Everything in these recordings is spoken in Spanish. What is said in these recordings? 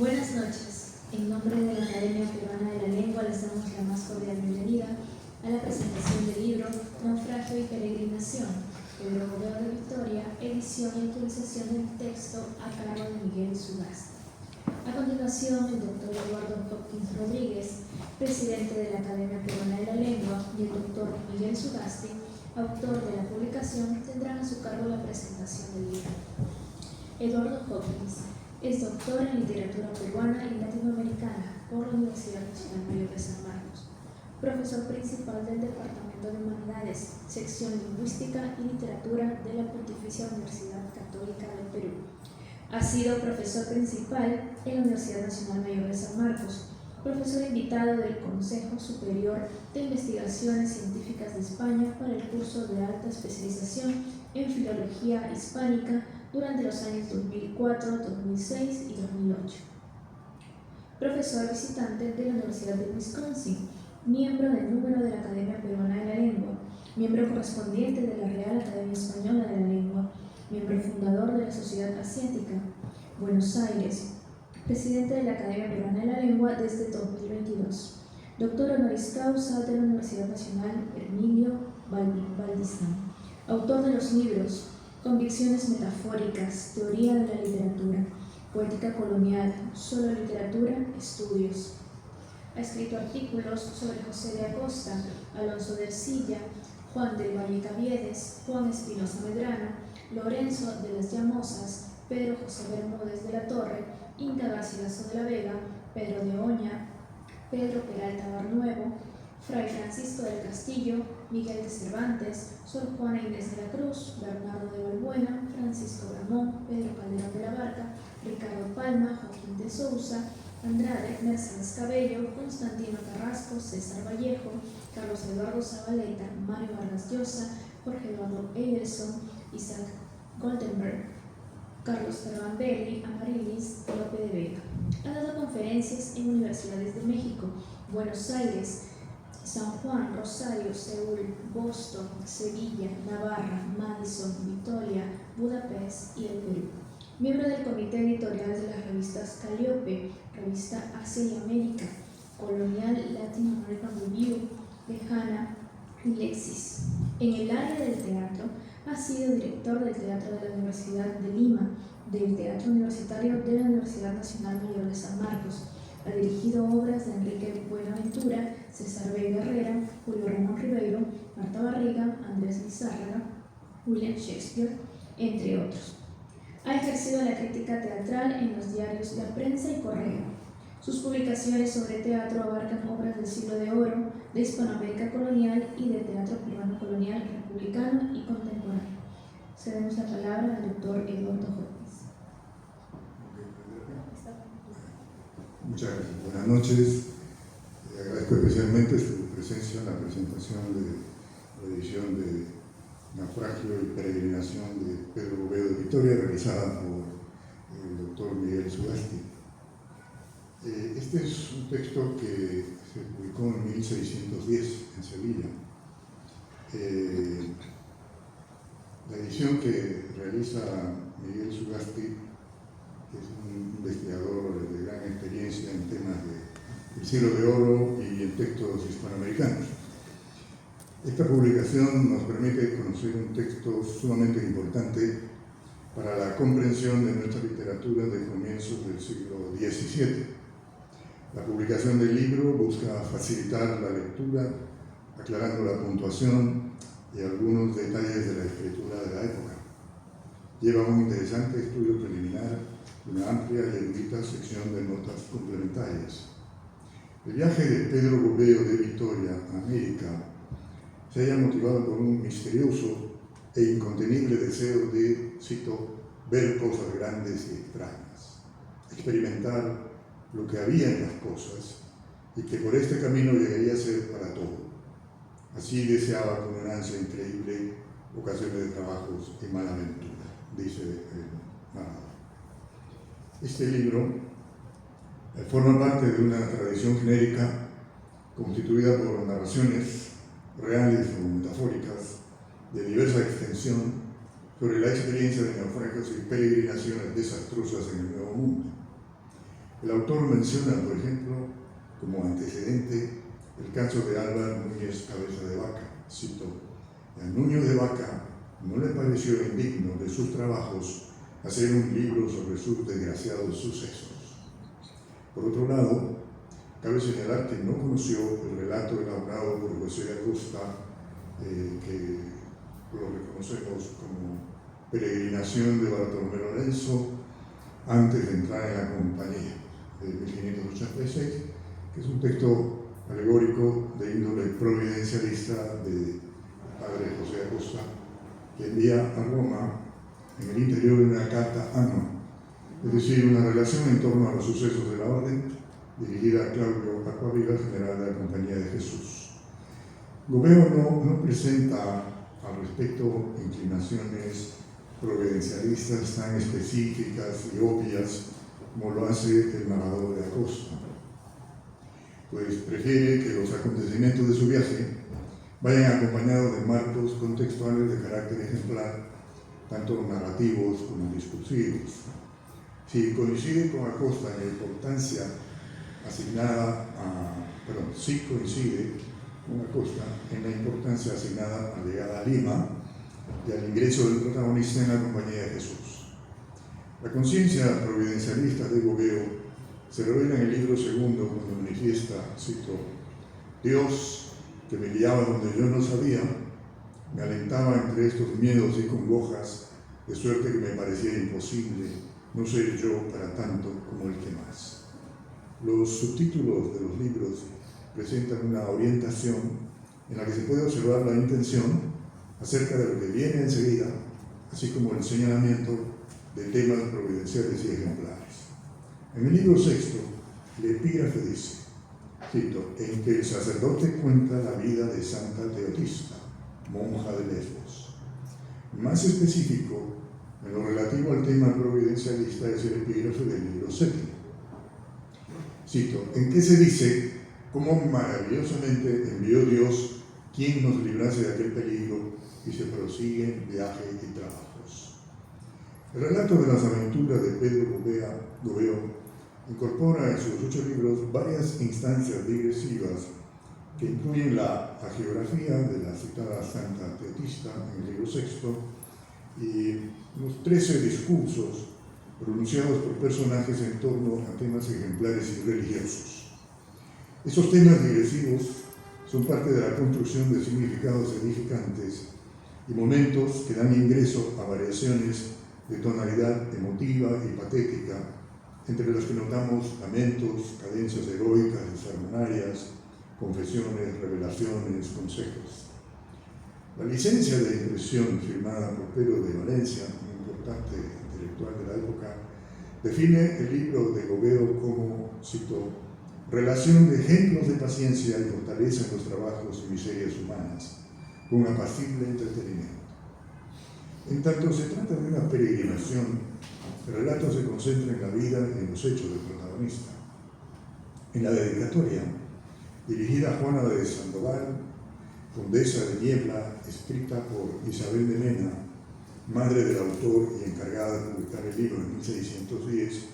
Buenas noches. En nombre de la Academia Peruana de la Lengua les damos la más cordial bienvenida a la presentación del libro Naufragio y Peregrinación, Pedro Gobeo de Vitoria, edición y actualización del texto a cargo de Miguel Sugasti. A continuación, el doctor Eduardo Hopkins Rodríguez, presidente de la Academia Peruana de la Lengua, y el doctor Miguel Sugasti, autor de la publicación, tendrán a su cargo la presentación del libro. Eduardo Hopkins es doctor en literatura peruana y latinoamericana por la Universidad Nacional Mayor de San Marcos, profesor principal del Departamento de Humanidades, sección Lingüística y Literatura de la Pontificia Universidad Católica del Perú. Ha sido profesor principal en la Universidad Nacional Mayor de San Marcos, profesor invitado del Consejo Superior de Investigaciones Científicas de España para el curso de alta especialización en Filología Hispánica durante los años 2004, 2006 y 2008. Profesor visitante de la Universidad de Wisconsin, miembro del número de la Academia Peruana de la Lengua, miembro correspondiente de la Real Academia Española de la Lengua, miembro fundador de la Sociedad Asiática, Buenos Aires, presidente de la Academia Peruana de la Lengua desde 2022, doctor honoris causa de la Universidad Nacional Herminio Valdizán, autor de los libros Convicciones metafóricas, Teoría de la literatura, Poética colonial, Solo literatura, Estudios. Ha escrito artículos sobre José de Acosta, Alonso de Ercilla, Juan del Valle Caviedes, Juan Espinosa Medrano, Lorenzo de las Llamosas, Pedro José Bermúdez de la Torre, Inca Garcilaso de la Vega, Pedro de Oña, Pedro Peralta Barnuevo, Fray Francisco del Castillo, Miguel de Cervantes, Sor Juana Inés de la Cruz, Bernardo de Balbuena, Francisco Bramón, Pedro Calderón de la Barca, Ricardo Palma, Joaquín de Sousa, Andrade, Mercedes Cabello, Constantino Carrasco, César Vallejo, Carlos Eduardo Zabaleta, Mario Vargas Llosa, Jorge Eduardo Ederson, Isaac Goldenberg, Carlos Cervantes, Amarilis, Lope de Vega. Ha dado conferencias en universidades de México, Buenos Aires, San Juan, Rosario, Seúl, Boston, Sevilla, Navarra, Madison, Vitoria, Budapest y el Perú. Miembro del comité editorial de las revistas Calliope, Revista Asia y América, Colonial Latin American Review, Lejana y Lexis. En el área del teatro, ha sido director del Teatro de la Universidad de Lima, del Teatro Universitario de la Universidad Nacional Mayor de San Marcos. Ha dirigido obras de Enrique Buenaventura, César B. Herrera, Julio Ramón Ribeiro, Marta Barriga, Andrés Lizárraga, William Shakespeare, entre otros. Ha ejercido la crítica teatral en los diarios La Prensa y Correo. Sus publicaciones sobre teatro abarcan obras del Siglo de Oro, de Hispanoamérica colonial y de teatro peruano colonial, republicano y contemporáneo. Cedemos la palabra al doctor Eduardo Hopkins. Muchas gracias. Buenas noches. Agradezco especialmente su presencia en la presentación de la edición de Naufragio y Peregrinación de Pedro Gobeo de Vitoria, realizada por el doctor Miguel Sugasti. Este es un texto que se publicó en 1610 en Sevilla. La edición que realiza Miguel Sugasti, que es un investigador de gran experiencia en temas del Siglo de Oro y en textos hispanoamericanos. Esta publicación nos permite conocer un texto sumamente importante para la comprensión de nuestra literatura de comienzos del siglo XVII. La publicación del libro busca facilitar la lectura, aclarando la puntuación y algunos detalles de la escritura de la época. Lleva un interesante estudio preliminar y una amplia y erudita sección de notas complementarias. El viaje de Pedro Gobeo de Vitoria a América se halla motivado por un misterioso e incontenible deseo de, cito, ver cosas grandes y extrañas, experimentar lo que había en las cosas y que por este camino llegaría a ser para todo. Así deseaba con una ansia increíble ocasiones de trabajos y mala aventura, dice el narrador. Este libro forma parte de una tradición genérica constituida por narraciones reales o metafóricas de diversa extensión sobre la experiencia de naufragios y peregrinaciones desastrosas en el Nuevo Mundo. El autor menciona, por ejemplo, como antecedente, el caso de Álvaro Núñez Cabeza de Vaca. Cito: a Núñez de Vaca no le pareció indigno de sus trabajos hacer un libro sobre sus desgraciados sucesos. Por otro lado, cabe señalar que no conoció el relato elaborado por José Acosta, que lo reconocemos como Peregrinación de Bartolomé Lorenzo, antes de entrar en la compañía, de 1586, que es un texto alegórico de índole providencialista de padre José Acosta, que envía a Roma en el interior de una carta annua, es decir, una relación en torno a los sucesos de la orden, dirigida a Claudio Acquaviva, general de la Compañía de Jesús. Gobeo no presenta al respecto inclinaciones providencialistas tan específicas y obvias como lo hace el narrador de Acosta, pues prefiere que los acontecimientos de su viaje vayan acompañados de marcos contextuales de carácter ejemplar, tanto narrativos como discursivos. Si coincide con Acosta en la importancia asignada sí coincide con Acosta en la importancia asignada a la llegada a Lima y al ingreso del protagonista en la Compañía de Jesús. La conciencia providencialista de Gobeo se revela en el libro segundo cuando manifiesta, cito: Dios, que me guiaba donde yo no sabía, me alentaba entre estos miedos y congojas, de suerte que me parecía imposible no ser yo para tanto como el que más. Los subtítulos de los libros presentan una orientación en la que se puede observar la intención acerca de lo que viene enseguida, así como el señalamiento de temas providenciales y ejemplares. En el libro sexto, el epígrafe dice, cito: en que el sacerdote cuenta la vida de Santa Teotista, monja de Lesbos. Más específico, en lo relativo al tema providencialista, es el epígrafe del libro séptimo. Cito: en que se dice cómo maravillosamente envió Dios quien nos librase de aquel peligro y se prosigue viaje y trabajos. El relato de las aventuras de Pedro Gobeo incorpora en sus 8 libros varias instancias digresivas que incluyen la hagiografía de la citada Santa Teotista en el libro sexto y unos 13 discursos pronunciados por personajes en torno a temas ejemplares y religiosos. Esos temas digresivos son parte de la construcción de significados edificantes y momentos que dan ingreso a variaciones de tonalidad emotiva y patética, entre las que notamos lamentos, cadencias heroicas y sermonarias, confesiones, revelaciones, consejos. La licencia de impresión firmada por Pedro de Valencia, un importante intelectual de la época, define el libro de Gobeo como, cito: relación de ejemplos de paciencia y fortaleza en los trabajos y miserias humanas, con apacible entretenimiento. En tanto se trata de una peregrinación, el relato se concentra en la vida y en los hechos del protagonista. En la dedicatoria, dirigida a Juana de Sandoval, condesa de Niebla, escrita por Isabel de Mena, madre del autor y encargada de publicar el libro en 1610,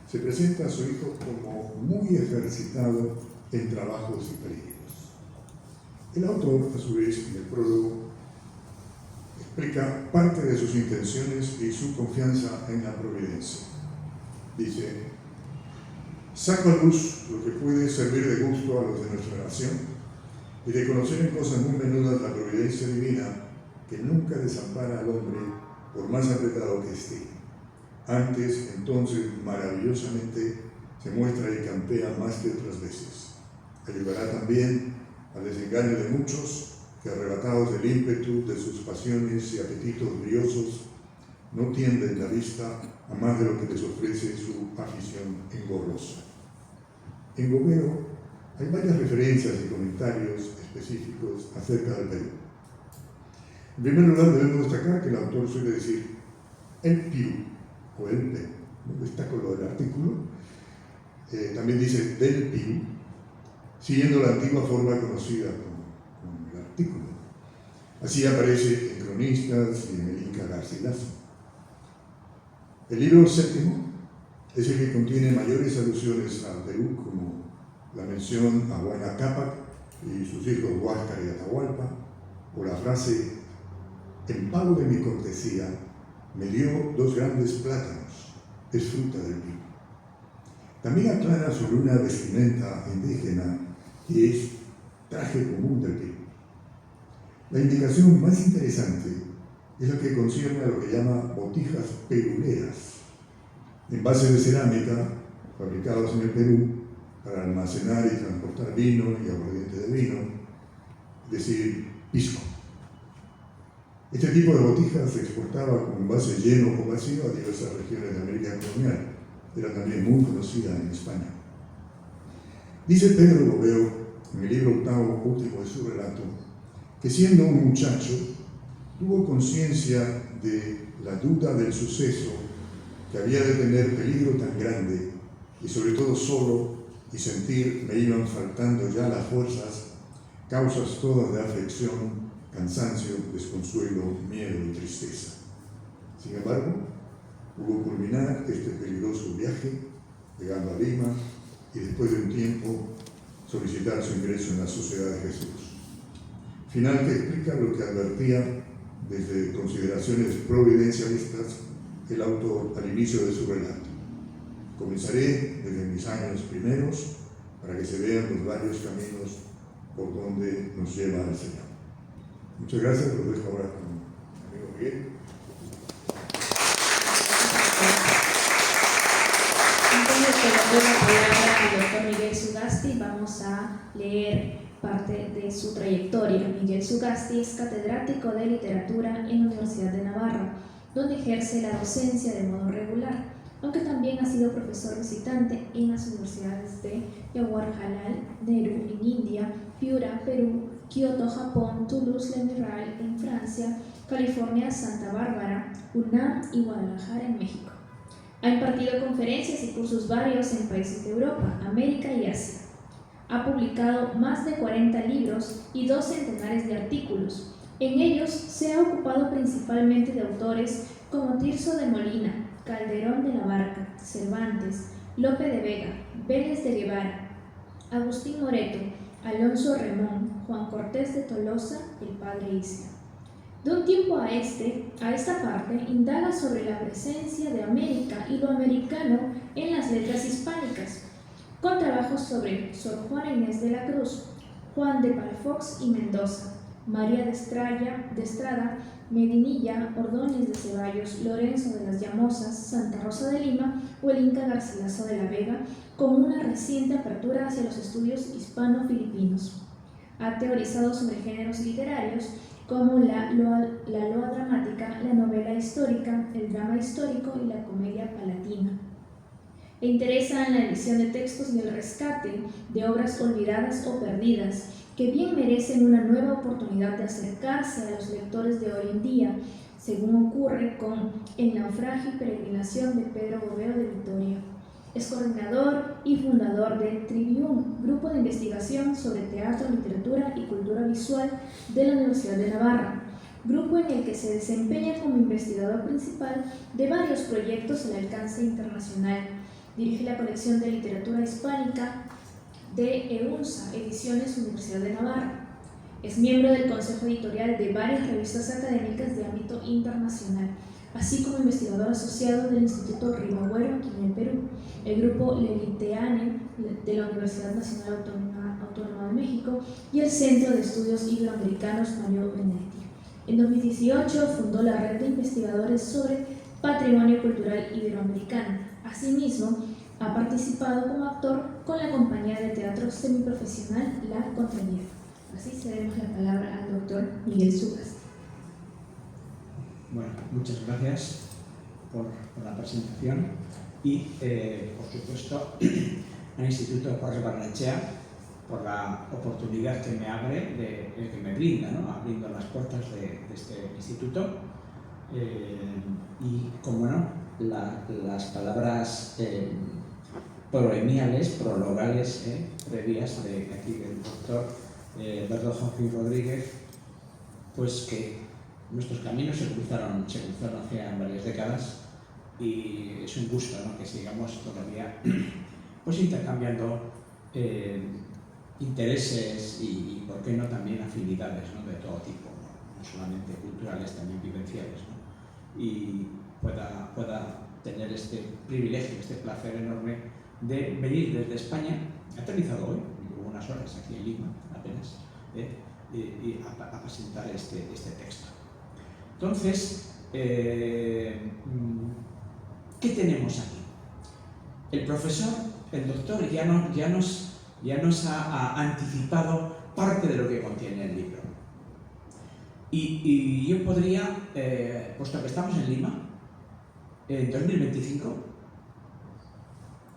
se presenta a su hijo como muy ejercitado en trabajos y peligros. El autor, a su vez, en el prólogo, explica parte de sus intenciones y su confianza en la providencia. Dice: saco a luz lo que puede servir de gusto a los de nuestra nación y de conocer en cosas muy menudas la providencia divina que nunca desampara al hombre por más apretado que esté. Antes, entonces, maravillosamente se muestra y campea más que otras veces. Ayudará también al desengaño de muchos que, arrebatados del ímpetu de sus pasiones y apetitos briosos, no tienden la vista a más de lo que les ofrece su afición engorrosa. En Gobeo hay varias referencias y comentarios específicos acerca del Perú. En primer lugar, debemos destacar que el autor suele decir el Perú o el Perú. Destaco lo del artículo. También dice del Perú, siguiendo la antigua forma conocida como el artículo. Así aparece en Cronistas y en el Inca Garcilaso. El libro séptimo Es el que contiene mayores alusiones al Perú, como la mención a Huayna Cápac y sus hijos Huáscar y Atahualpa, o la frase: en pago de mi cortesía me dio 2 grandes plátanos, es fruta del Perú. También aclara sobre una vestimenta indígena que es traje común del Perú. La indicación más interesante es la que concierne a lo que llama botijas peruleras, envases de cerámica fabricados en el Perú para almacenar y transportar vino y aguardiente de vino, es decir, pisco. Este tipo de botijas se exportaba con envase lleno o vacío a diversas regiones de América colonial. Era también muy conocida en España. Dice Pedro Gobeo, en el libro octavo último de su relato, que siendo un muchacho tuvo conciencia de la duda del suceso, que había de tener peligro tan grande, y sobre todo solo, y sentir me iban faltando ya las fuerzas, causas todas de aflicción, cansancio, desconsuelo, miedo y tristeza. Sin embargo, pudo culminar este peligroso viaje, llegando a Lima, y después de un tiempo solicitar su ingreso en la Sociedad de Jesús. Final que explica lo que advertía desde consideraciones providencialistas el autor al inicio de su relato. Comenzaré desde mis años primeros para que se vean los varios caminos por donde nos lleva el Señor. Muchas gracias, los dejo ahora con mi amigo Miguel. Antes de que le dé la palabra al doctor Miguel Sugasti, vamos a leer parte de su trayectoria. Miguel Sugasti es catedrático de literatura en la Universidad de Navarra, donde ejerce la docencia de modo regular, aunque también ha sido profesor visitante en las universidades de Jawaharlal Nehru en India, Piura, Perú, Kioto, Japón, Toulouse, Le Mirail en Francia, California, Santa Bárbara, UNAM y Guadalajara en México. Ha impartido conferencias y cursos varios en países de Europa, América y Asia. Ha publicado más de 40 libros y 2 centenares de artículos. En ellos se ha ocupado principalmente de autores como Tirso de Molina, Calderón de la Barca, Cervantes, Lope de Vega, Vélez de Guevara, Agustín Moreto, Alonso Remón, Juan Cortés de Tolosa, el padre Isla. De un tiempo a esta parte, indaga sobre la presencia de América y lo americano en las letras hispánicas, con trabajos sobre Sor Juana Inés de la Cruz, Juan de Palafox y Mendoza, María de Estrada, Medinilla, Ordóñez de Ceballos, Lorenzo de las Llamosas, Santa Rosa de Lima o el Inca Garcilaso de la Vega, con una reciente apertura hacia los estudios hispano-filipinos. Ha teorizado sobre géneros literarios como la loa dramática, la novela histórica, el drama histórico y la comedia palatina. Le interesa en la edición de textos y el rescate de obras olvidadas o perdidas, que bien merecen una nueva oportunidad de acercarse a los lectores de hoy en día, según ocurre con El naufragio y peregrinación de Pedro Gobeo de Vitoria. Es coordinador y fundador de Trivium, grupo de investigación sobre teatro, literatura y cultura visual de la Universidad de Navarra, grupo en el que se desempeña como investigador principal de varios proyectos al alcance internacional. Dirige la colección de literatura hispánica de EUNSA, Ediciones Universidad de Navarra. Es miembro del consejo editorial de varias revistas académicas de ámbito internacional, así como investigador asociado del Instituto Rimagüero aquí en el Perú, el grupo Leliteane de la Universidad Nacional Autónoma de México y el Centro de Estudios Iberoamericanos Mario Benedetti. En 2018 fundó la red de investigadores sobre patrimonio cultural iberoamericano. Asimismo, ha participado como actor con la compañía de teatro semiprofesional La Contrañera. Así cedemos la palabra al doctor Miguel Sugasti. Bueno, muchas gracias por la presentación y, por supuesto, al Instituto Jorge Barnechea por la oportunidad que me abre, que me brinda, ¿no? Abriendo las puertas de este instituto. Y, como no, las palabras proemiales, prologales, previas de aquí del doctor Berto Joaquín Rodríguez, pues que nuestros caminos se cruzaron hace varias décadas y es un gusto, ¿no?, que sigamos todavía pues intercambiando intereses y, por qué no, también afinidades, ¿no?, de todo tipo, no solamente culturales, también vivenciales, ¿no?, y pueda tener este privilegio, este placer enorme de venir desde España. He aterrizado hoy, llevo unas horas aquí en Lima apenas, y a presentar este texto. Entonces, ¿qué tenemos aquí? El profesor, el doctor, ya nos ha anticipado parte de lo que contiene el libro. Y yo podría, puesto que estamos en Lima, en 2025,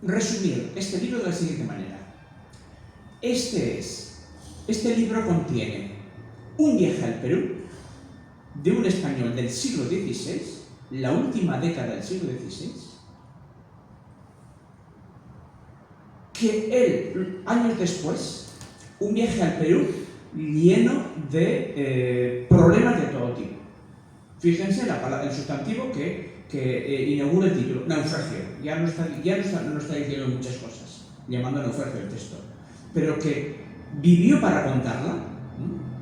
resumir este libro de la siguiente manera. Este libro contiene un viaje al Perú de un español del siglo XVI, la última década del siglo XVI, que él, años después, un viaje al Perú lleno de problemas de todo tipo. Fíjense el sustantivo que inaugura el título, naufragio. Ya no está diciendo muchas cosas, llamando naufragio el texto, pero que vivió para contarla.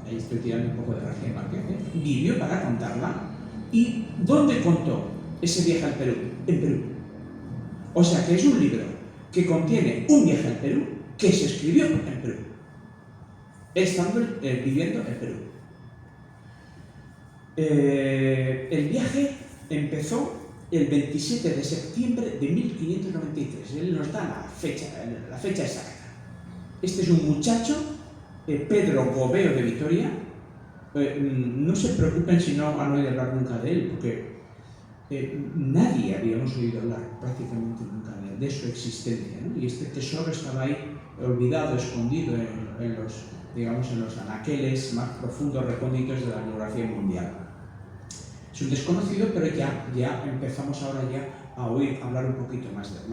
Ahí estoy tirando un poco de García Márquez, vivió para contarla. ¿Y dónde contó ese viaje al Perú? En Perú. O sea que es un libro que contiene un viaje al Perú que se escribió en Perú, estando viviendo en Perú. El viaje empezó el 27 de septiembre de 1593. Él nos da la fecha exacta. Este es un muchacho, Pedro Gobeo de Vitoria. No se preocupen si no han oído hablar nunca de él, porque nadie habíamos oído hablar prácticamente nunca de su existencia, ¿no? Y este tesoro estaba ahí olvidado, escondido en los anaqueles más profundos, recónditos de la geografía mundial. Es un desconocido, pero ya empezamos ahora ya a oír hablar un poquito más de él.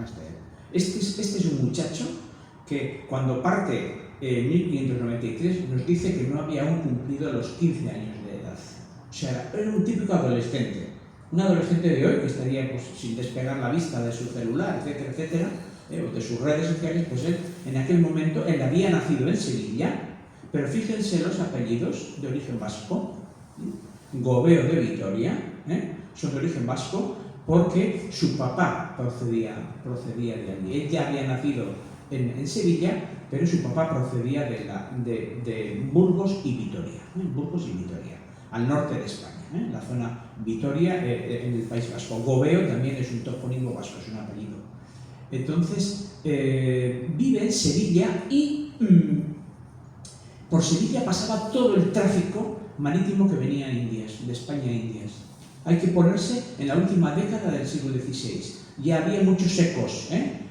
Este es un muchacho que cuando parte en 1593 nos dice que no había aún cumplido los 15 años de edad. O sea, era un típico adolescente. Un adolescente de hoy que estaría pues, sin despegar la vista de su celular, etcétera, etcétera, o de sus redes sociales, pues él en aquel momento él había nacido en Sevilla, pero fíjense los apellidos de origen vasco. Gobeo de Vitoria, son de origen vasco porque su papá procedía de allí. Él ya había nacido en Sevilla, pero su papá procedía de Burgos y Vitoria, al norte de España, la zona Vitoria, en el País Vasco. Gobeo también es un topónimo vasco, es un apellido. Entonces, vive en Sevilla y por Sevilla pasaba todo el tráfico marítimo que venía a Indias, de España a Indias. Hay que ponerse en la última década del siglo XVI. Ya había muchos ecos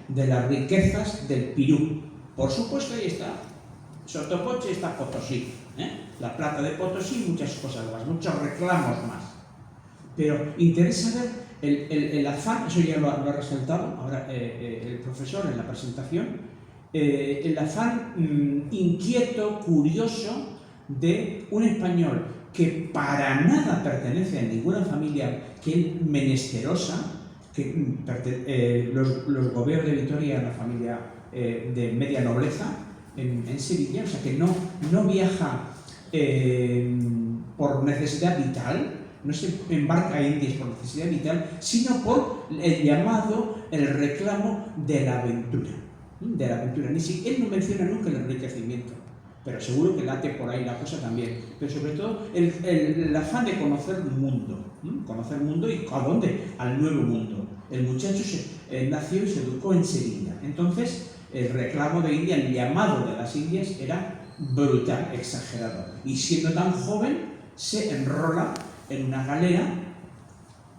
de las riquezas del Pirú. Por supuesto, ahí está Sotopoche, está Potosí, la plata de Potosí y muchas cosas más, muchos reclamos más. Pero interesa ver el afán, eso ya lo ha resaltado ahora el profesor en la presentación, el afán inquieto, curioso, de un español que para nada pertenece a ninguna familia que menesterosa, que los Gobeos de Vitoria, una familia de media nobleza en Sevilla, o sea que no viaja por necesidad vital, no se embarca a Indias por necesidad vital, sino por el llamado, el reclamo de la aventura. Él no menciona nunca el enriquecimiento, pero seguro que late por ahí la cosa también. Pero sobre todo el afán de conocer el mundo y ¿a dónde? Al nuevo mundo. El muchacho nació y se educó en Sevilla. Entonces, el reclamo de India, el llamado de las Indias era brutal, exagerado. Y siendo tan joven, se enrola en una galera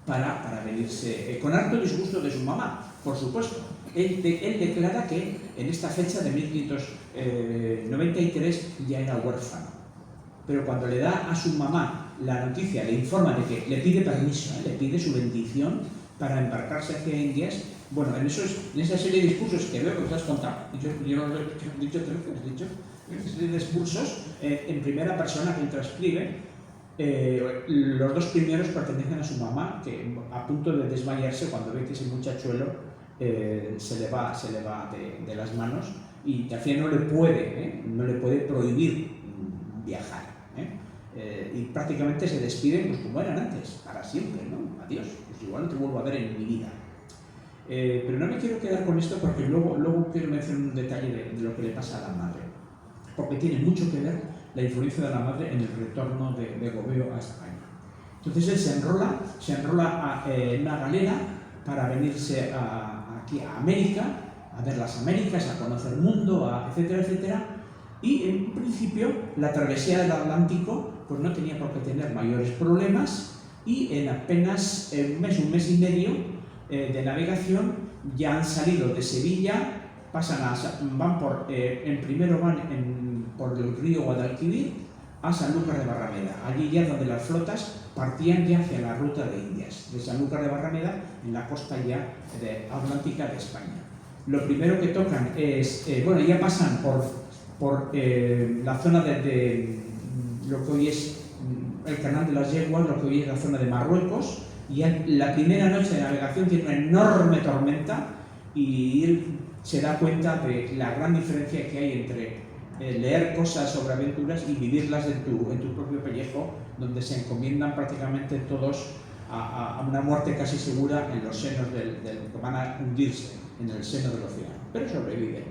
para venirse, con harto disgusto de su mamá, por supuesto. Él declara que en esta fecha de 1593 ya era huérfano. Pero cuando le da a su mamá la noticia, le informa de que le pide permiso, le pide su bendición para embarcarse hacia Indias, bueno, en esa serie de discursos que veo que os has contado, yo no lo he dicho 13 veces, una serie de discursos en primera persona que él transcribe, Los dos primeros pertenecen a su mamá, que a punto de desmayarse cuando ve que ese muchachuelo se le va de las manos, y al final no le puede prohibir viajar. Y prácticamente se despiden pues como eran antes, para siempre, ¿no? Adiós, pues igual no te vuelvo a ver en mi vida. Pero no me quiero quedar con esto porque luego quiero mencionar un detalle de lo que le pasa a la madre, porque tiene mucho que ver la influencia de la madre en el retorno de Gobeo a España. Entonces él se enrola en una galera para venirse aquí a América, a ver las Américas, a conocer el mundo, etcétera, etcétera. Y en principio la travesía del Atlántico pues no tenía por qué tener mayores problemas, y en apenas un mes y medio de navegación ya han salido de Sevilla, primero van por el río Guadalquivir a Sanlúcar de Barrameda, allí ya donde las flotas partían ya hacia la ruta de Indias, de Sanlúcar de Barrameda en la costa ya atlántica de España. Lo primero que tocan es, ya pasan por la zona de lo que hoy es el Canal de las Yeguas, lo que hoy es la zona de Marruecos, y la primera noche de navegación tiene una enorme tormenta, y él se da cuenta de la gran diferencia que hay entre leer cosas sobre aventuras y vivirlas en tu propio pellejo, donde se encomiendan prácticamente todos a una muerte casi segura en los senos que van a hundirse en el seno del océano, pero sobreviven.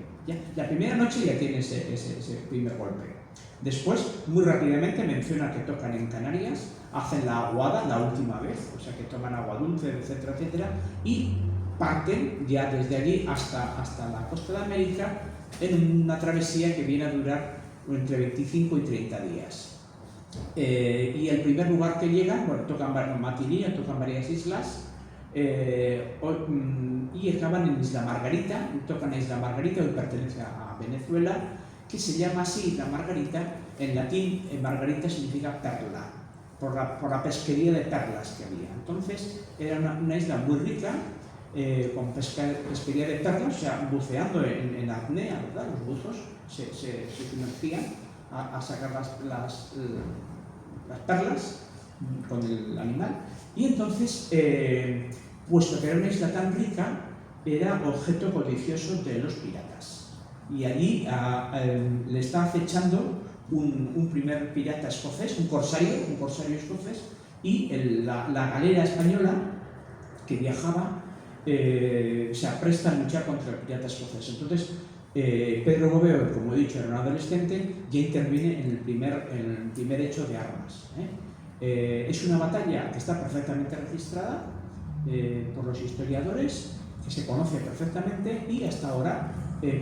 La primera noche ya tiene ese primer golpe. Después, muy rápidamente, menciona que tocan en Canarias, hacen la aguada la última vez, o sea que toman agua dulce, etcétera, etcétera, y parten ya desde allí hasta la costa de América en una travesía que viene a durar entre 25 y 30 días. Y el primer lugar que llegan, tocan Matiría, tocan varias islas, y acaban en Isla Margarita, tocan en Isla Margarita, que pertenece a Venezuela, que se llama así Isla Margarita. En latín, Margarita significa perla, por la pesquería de perlas que había. Entonces, era una isla muy rica, con pesquería de perlas, o sea, buceando en apnea, ¿verdad? Los buzos se sumergían a sacar las perlas con el animal, y entonces, puesto que era una isla tan rica, era objeto codicioso de los piratas, y allí le está acechando un primer pirata escocés, un corsario escocés, y la galera española que viajaba se apresta a luchar contra el pirata escocés. Entonces, Pedro Gobeo, como he dicho, era un adolescente, ya interviene en el primer hecho de armas. Es una batalla que está perfectamente registrada por los historiadores, que se conoce perfectamente, y hasta ahora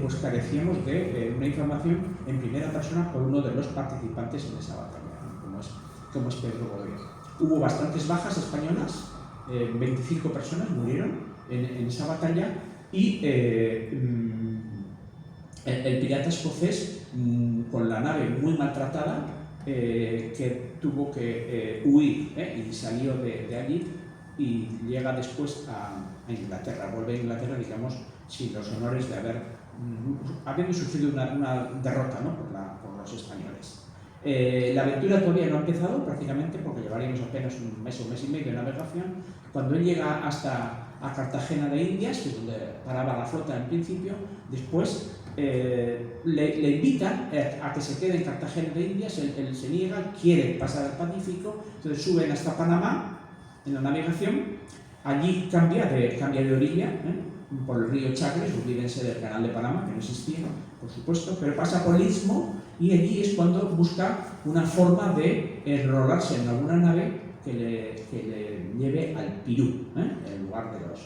pues carecíamos de una información en primera persona por uno de los participantes en esa batalla, como es Pedro Gobeo. Hubo bastantes bajas españolas, 25 personas murieron en esa batalla, y el pirata escocés, con la nave muy maltratada, que tuvo que huir, y salió de allí, y llega después a Inglaterra, vuelve a Inglaterra, digamos, sin los honores de habiendo sufrido una derrota, ¿no? por los españoles. La aventura todavía no ha empezado prácticamente, porque llevaríamos apenas un mes y medio de navegación. Cuando él llega a Cartagena de Indias, que es donde paraba la flota en principio, después le invitan a que se quede en Cartagena de Indias. Él se niega, quiere pasar al Pacífico, entonces suben hasta Panamá en la navegación. Allí cambia de orilla, por el río Chagres, olvídense del canal de Panamá, que no existía, por supuesto, pero pasa por el Istmo, y allí es cuando busca una forma de enrolarse en alguna nave que le lleve al Pirú, en lugar de las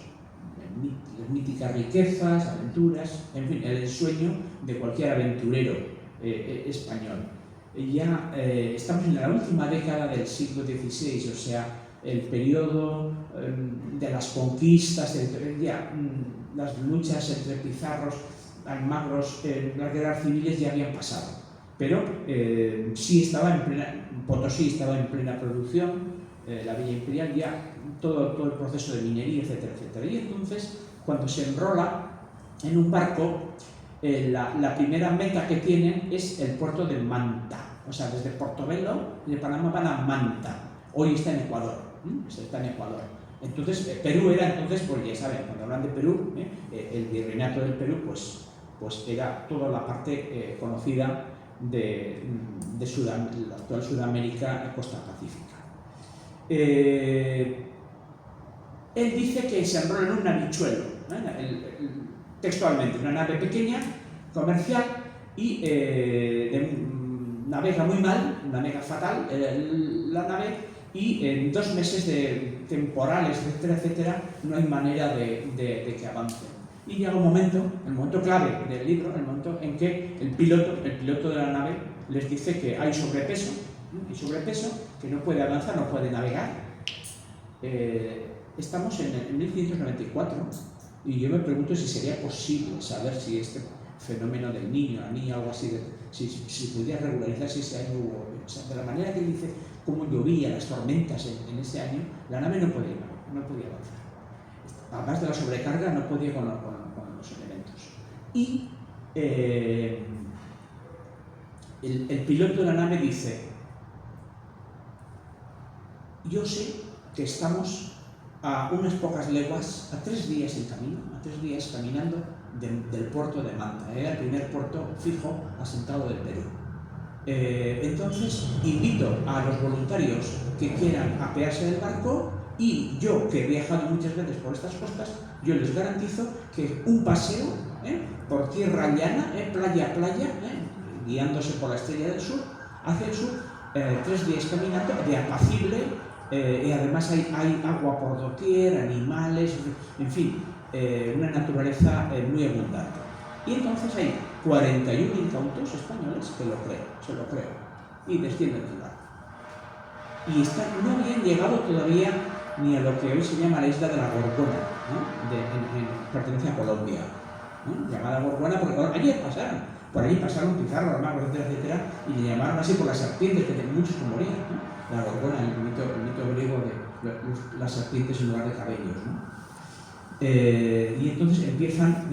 míticas riquezas, aventuras, en fin, el sueño de cualquier aventurero español. Ya estamos en la última década del siglo XVI, o sea, el periodo de las conquistas, las luchas entre pizarros, almagros, las guerras civiles ya habían pasado, pero sí estaba Potosí estaba en plena producción, la Villa Imperial, ya todo el proceso de minería, etcétera, etcétera. Y entonces, cuando se enrola en un barco, la primera meta que tienen es el puerto de Manta. O sea, desde Portobelo, de Panamá van a Manta. Hoy está en Ecuador. Está en Ecuador. Entonces, Perú era entonces, pues ya saben, cuando hablan de Perú, el virreinato del Perú, pues era toda la parte conocida de la actual Sudamérica, costa pacífica. Él dice que se enrola en un navichuelo, textualmente, una nave pequeña, comercial, y navega muy mal, navega fatal la nave, y en 2 meses de temporales, etcétera, etcétera, no hay manera de que avance. Y llega un momento, el momento clave del libro, el momento en que el piloto de la nave les dice que hay sobrepeso, que no puede avanzar, no puede navegar. Estamos en 1594 y yo me pregunto si sería posible saber si este fenómeno del niño, la niña, algo así, si podía regularizarse ese año. O sea, de la manera que él dice cómo llovía, las tormentas en ese año, la nave no podía avanzar. Además de la sobrecarga, no podía con los elementos. Y el piloto de la nave dice: yo sé que estamos a unas pocas leguas, a 3 días en camino, a 3 días caminando del puerto de Manta. Era el primer puerto fijo asentado del Perú. Entonces invito a los voluntarios que quieran apearse del barco, y yo, que he viajado muchas veces por estas costas, yo les garantizo que un paseo por tierra llana, playa a playa, guiándose por la estrella del sur, hacia el sur, 3 días caminando, de apacible, y además hay agua por doquier, animales, en fin, una naturaleza muy abundante. Y entonces hay 41 incautos españoles que se lo creen, y descienden del barco. Y no habían llegado todavía ni a lo que hoy se llama la isla de la Gorgona, pertenece a Colombia, llamada Gorgona porque por allí pasaron Pizarro, Armagos, etcétera, y le llamaron así por las serpientes, que muchos que morían, la Gorgona, el mito griego de las serpientes en lugar de cabellos, y entonces empiezan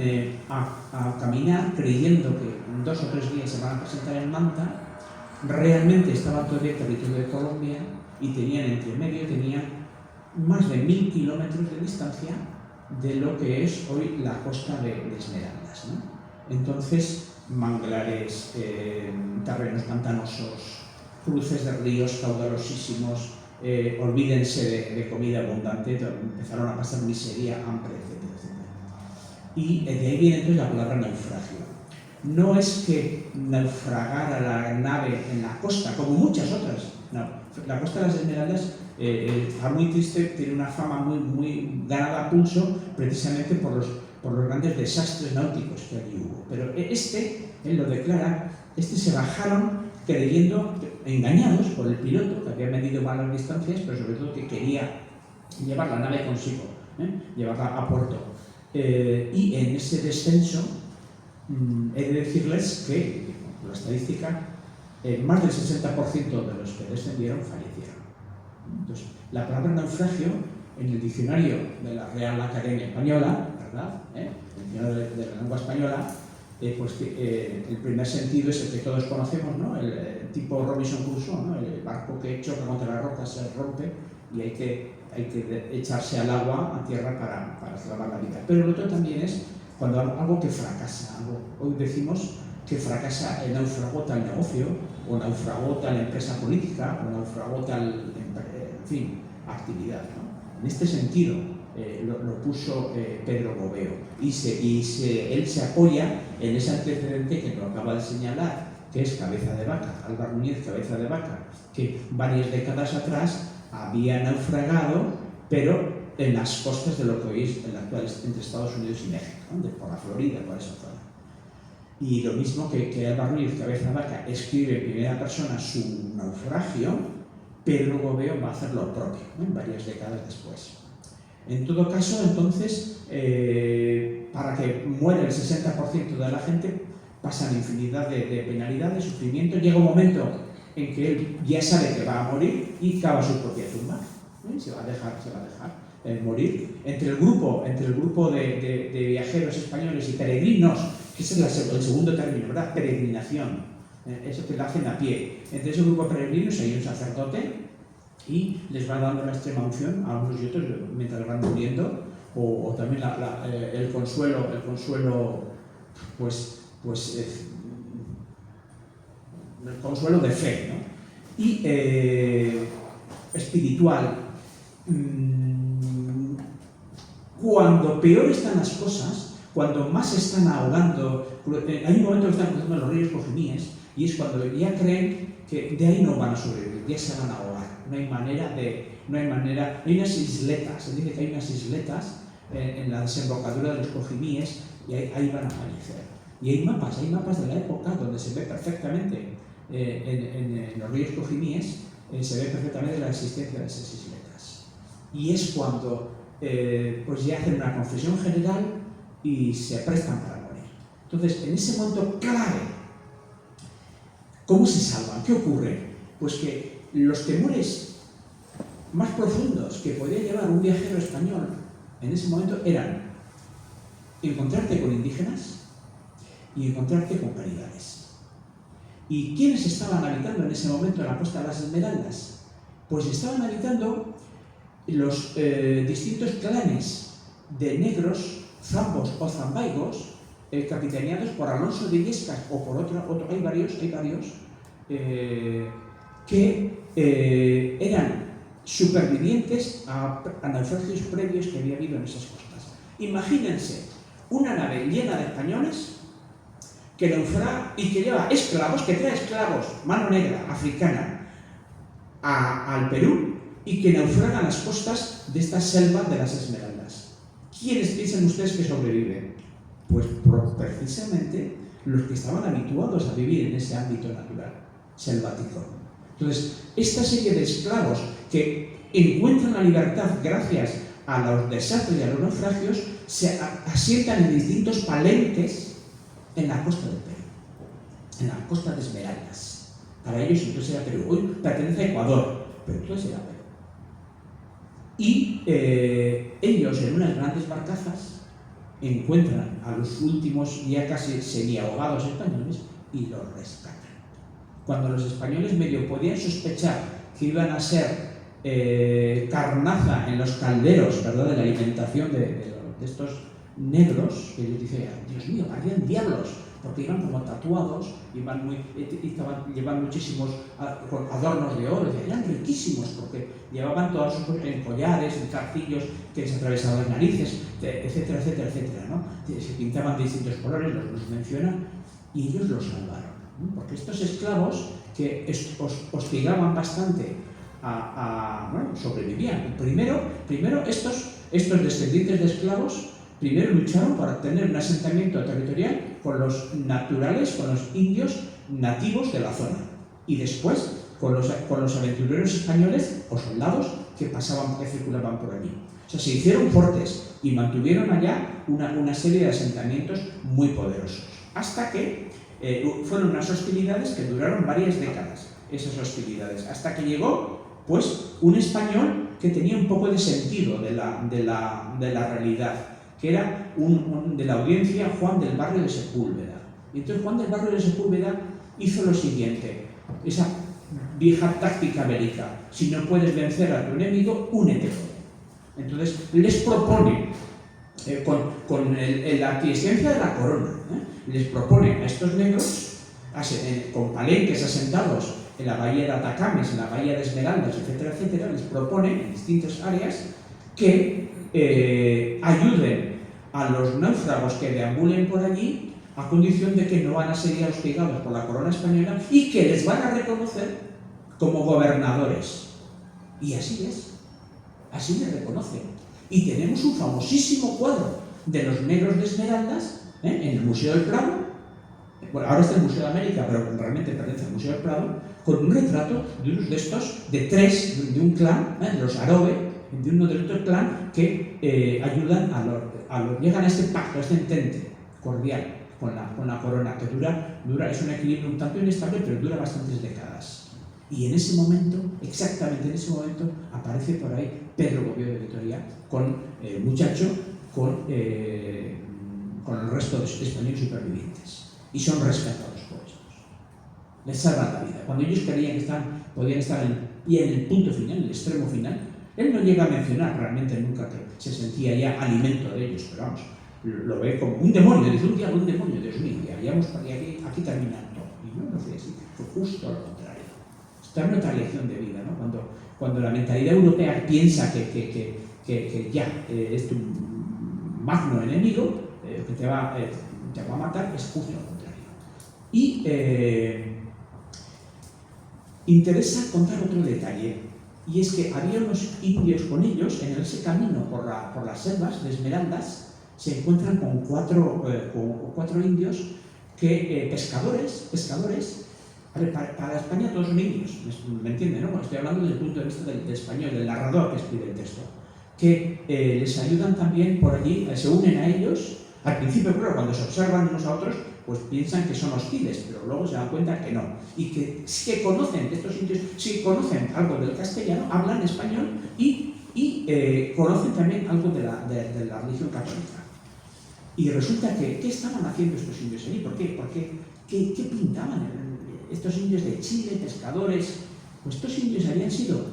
a caminar creyendo que en 2 o 3 días se van a presentar en Manta. Realmente estaban todavía en territorio de Colombia y tenían más de 1000 kilómetros de distancia de lo que es hoy la costa de Esmeraldas, Entonces, manglares, terrenos pantanosos, cruces de ríos caudalosísimos, olvídense de comida abundante, empezaron a pasar miseria, hambre, etcétera, etcétera. Y de ahí viene entonces la palabra naufragio. No es que naufragara la nave en la costa, como muchas otras. No, la costa de las Esmeraldas está muy triste, tiene una fama muy ganada a pulso, precisamente por los grandes desastres náuticos que allí hubo. Pero él lo declara, se bajaron creyendo, engañados por el piloto, que había medido mal las distancias, pero sobre todo que quería llevar la nave consigo, llevarla a puerto. Y en ese descenso, he de decirles que, por la estadística, más del 60% de los que descendieron fallecieron. Entonces, la palabra naufragio, en el diccionario de la Real Academia Española, ¿verdad? El diccionario de la lengua española, el primer sentido es el que todos conocemos, ¿no? El tipo Robinson Crusoe, ¿no? El barco que choca contra las rocas, se rompe y hay que echarse al agua, a tierra, para salvar la vida. Pero el otro también es cuando algo que fracasa, hoy decimos que fracasa, naufragó tal negocio, o naufragó tal empresa política, o naufragó tal, actividad, ¿no? En este sentido lo puso Pedro Gobeo, y él se apoya en ese antecedente que nos acaba de señalar, que es Cabeza de Vaca, Álvaro Núñez Cabeza de Vaca, que varias décadas atrás había naufragado, pero en las costas de lo que hoy es el actual entre Estados Unidos y México, ¿no? Por la Florida, por esa zona. Y lo mismo que Álvaro Núñez Cabeza de Vaca escribe en primera persona su naufragio, Pedro Gobeo va a hacer lo propio, ¿no? Varias décadas después. En todo caso, entonces, para que muera el 60% de la gente, pasan infinidad de penalidades, de sufrimiento. Llega un momento en que él ya sabe que va a morir y cava su propia tumba. Se va a dejar morir. Entre el grupo de viajeros españoles y peregrinos, que ese es el segundo término, ¿verdad? Peregrinación. eso que lo hacen a pie. Entre ese grupo de peregrinos hay un sacerdote y les va dando la extrema unción a unos y otros mientras van muriendo, o también el consuelo el consuelo de fe, ¿no? Y espiritual. Cuando peor están las cosas, cuando más se están ahogando, hay un momento que están cruzando los ríos Cojímíes, y es cuando ya creen que de ahí no van a sobrevivir, ya se van a ahogar. No hay manera, hay unas isletas, se dice que hay unas isletas en la desembocadura de los Cojímíes, y ahí van a fallecer. Y hay mapas de la época donde se ve perfectamente, en los ríos Cojímíes, se ve perfectamente la existencia de esas isletas. Y es cuando pues ya hacen una confesión general y se prestan para morir. Entonces, en ese momento clave, ¿cómo se salvan? ¿Qué ocurre? Pues que los temores más profundos que podía llevar un viajero español en ese momento eran encontrarte con indígenas y encontrarte con caníbales. ¿Y quiénes estaban habitando en ese momento en la Costa de las Esmeraldas? Pues estaban habitando los distintos clanes de negros, zambos o zambaigos, capitaneados por Alonso de Illescas o por otro hay varios que eran supervivientes a naufragios previos que había habido en esas costas. Imagínense una nave llena de españoles que naufraga y que lleva esclavos, que trae esclavos, mano negra, africana, al Perú, y que naufragan las costas de esta selva de las Esmeraldas. ¿Quiénes piensan ustedes que sobreviven? Pues precisamente los que estaban habituados a vivir en ese ámbito natural, selvático. Entonces, esta serie de esclavos que encuentran la libertad gracias a los desastres y a los naufragios, se asientan en distintos palenques en la costa del Perú, en la costa de Esmeraldas. Para ellos entonces era Perú. Hoy pertenece a Ecuador, pero entonces era Perú. Y ellos en unas grandes barcazas encuentran a los últimos ya casi semi-ahogados españoles y los rescatan. Cuando los españoles medio podían sospechar que iban a ser carnaza en los calderos, ¿verdad?, de la alimentación de estos negros, que ellos dicen, Dios mío, parecían diablos, porque iban como tatuados, llevaban muchísimos adornos de oro, eran riquísimos, porque llevaban todos sus collares, en zarcillos que les atravesaban las narices, etcétera, etcétera, etcétera, ¿no? Se pintaban de distintos colores, los mencionan, y ellos los salvaron, ¿no? Porque estos esclavos que hostigaban bastante bueno, sobrevivían. Primero estos descendientes de esclavos primero lucharon para tener un asentamiento territorial con los naturales, con los indios nativos de la zona, y después con los aventureros españoles o soldados que circulaban por allí. O sea, se hicieron fuertes y mantuvieron allá una serie de asentamientos muy poderosos, hasta que fueron unas hostilidades que duraron varias décadas, esas hostilidades, hasta que llegó pues un español que tenía un poco de sentido de la realidad, que era de la audiencia, Juan del Barrio de Sepúlveda. Y entonces Juan del Barrio de Sepúlveda hizo lo siguiente, esa vieja táctica bélica: si no puedes vencer a tu enemigo, únete con él. Entonces les propone, con la aquiescencia de la corona, les propone a estos negros, con palenques asentados en la bahía de Atacames, en la bahía de Esmeraldas, etcétera, etcétera, les propone en distintas áreas que ayuden a los náufragos que deambulen por allí, a condición de que no van a ser hostigados por la corona española y que les van a reconocer como gobernadores. Y así es, así les reconocen. Y tenemos un famosísimo cuadro de los negros de Esmeraldas en el Museo del Prado. Bueno, ahora está en el Museo de América, pero realmente pertenece al Museo del Prado, con un retrato de unos de estos, de tres, de un clan, de los Arobe, de uno del otro clan, que ayudan llegan a este pacto, a este entente cordial con la corona, que dura, es un equilibrio un tanto inestable, pero dura bastantes décadas. Y en ese momento, exactamente en ese momento, aparece por ahí Pedro Gobio de Vitoria, con el muchacho, con el resto de españoles supervivientes. Y son rescatados por estos. les salvan la vida. Cuando ellos creían que podían estar en el punto final, en el extremo final, él no llega a mencionar realmente nunca que se sentía ya alimento de ellos, pero vamos, lo ve como un demonio, dice un diablo, un demonio, Dios mío, aquí termina todo. Y no fue así, fue justo lo contrario. Esta es nuestra lección de vida, ¿no? Cuando la mentalidad europea piensa que ya es tu magno enemigo, que te va a matar, es justo lo contrario. Y interesa contar otro detalle, y es que había unos indios con ellos en ese camino por las selvas de Esmeraldas. Se encuentran con cuatro indios pescadores. Para España todos son indios, ¿me entienden? ¿No? Estoy hablando desde el punto de vista del español, del narrador que escribe el texto, que les ayudan también por allí, se unen a ellos. Al principio, claro, cuando se observan unos a otros, pues piensan que son hostiles, pero luego se dan cuenta que no. Y que sí que conocen, estos indios sí conocen algo del castellano, hablan español y conocen también algo de la religión católica. Y resulta que, ¿qué estaban haciendo estos indios allí? ¿Por qué? ¿Qué pintaban estos indios de Chile, pescadores? Pues estos indios habían sido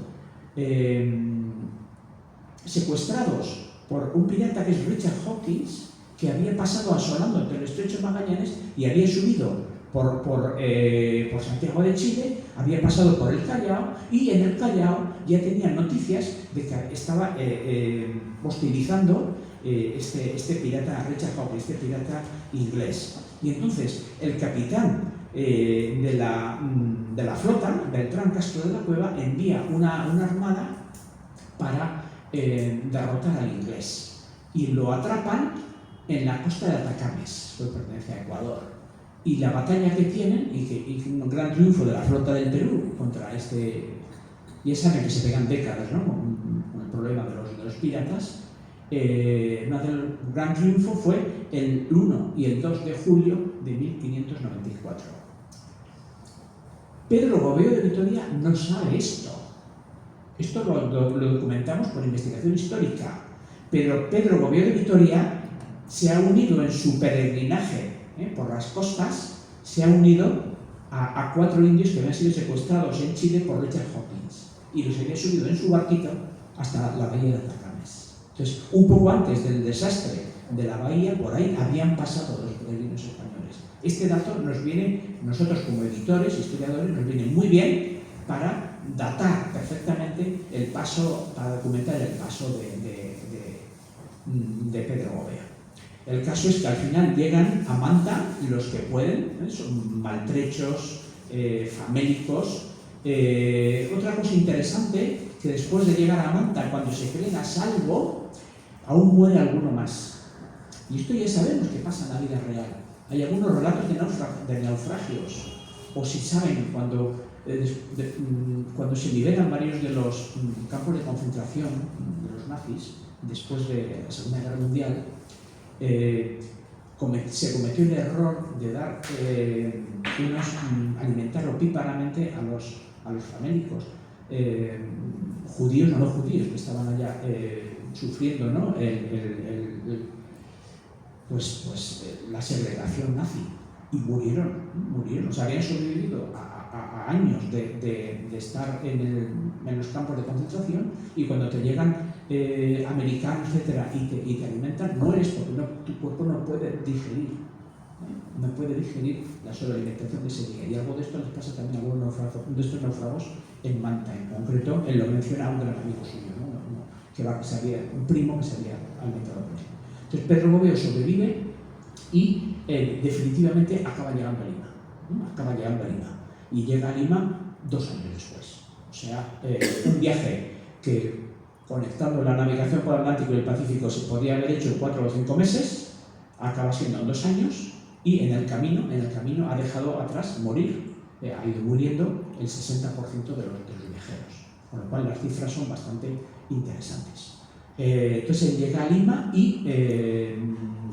secuestrados por un pirata que es Richard Hawkins, que había pasado asolando entre el estrecho de Magallanes y había subido por Santiago de Chile, había pasado por el Callao, y en el Callao ya tenían noticias de que estaba hostilizando este pirata Richard Hawkins, este pirata inglés. Y entonces el capitán de la flota, Beltrán Castro de la Cueva, envía una armada para derrotar al inglés, y lo atrapan en la costa de Atacames, que pertenece a Ecuador. Y la batalla que tienen, y un gran triunfo de la flota del Perú contra ya saben que se pegan décadas, ¿no? con el problema de los piratas. Un gran triunfo fue el 1 y el 2 de julio de 1594. Pedro Gobeo de Vitoria no sabe esto. Esto lo documentamos por investigación histórica. Pero Pedro Gobeo de Vitoria se ha unido en su peregrinaje por las costas, se ha unido a 4 indios que habían sido secuestrados en Chile por Richard Hawkins, y los había subido en su barquito hasta la bahía de Atacames. Entonces, un poco antes del desastre de la bahía, por ahí habían pasado los peregrinos españoles. Este dato nos viene, nosotros como editores, historiadores, nos viene muy bien para datar perfectamente el paso, para documentar el paso de Pedro Gobea. El caso es que al final llegan a Manta los que pueden, son maltrechos, famélicos. Otra cosa interesante, que después de llegar a Manta, cuando se creen a salvo, aún muere alguno más. Y esto ya sabemos que pasa en la vida real. Hay algunos relatos de naufragios, o si saben, cuando se liberan varios de los campos de concentración de los nazis, después de la Segunda Guerra Mundial, se cometió el error de dar alimentar opíparamente a los famélicos, judíos o no judíos, que estaban allá sufriendo, ¿no? La segregación nazi, y murieron. O sea, habían sobrevivido a años de estar en los campos de concentración, y cuando te llegan americanos, etcétera, y te alimentan, mueres porque tu cuerpo no puede digerir la sobrealimentación de ese día. Y algo de esto les pasa también a algunos de estos náufragos en Manta, en concreto. Él lo menciona a un gran amigo suyo, ¿no? Un primo que se había alimentado por él. Entonces Pedro Gobeo sobrevive y definitivamente acaba llegando a Lima. Y llega a Lima 2 años después. O sea, un viaje que, conectando la navegación por el Atlántico y el Pacífico, se podía haber hecho en 4 o 5 meses, acaba siendo en 2 años, y en el camino ha dejado atrás morir, ha ido muriendo el 60% de los viajeros, con lo cual las cifras son bastante interesantes. Entonces él llega a Lima y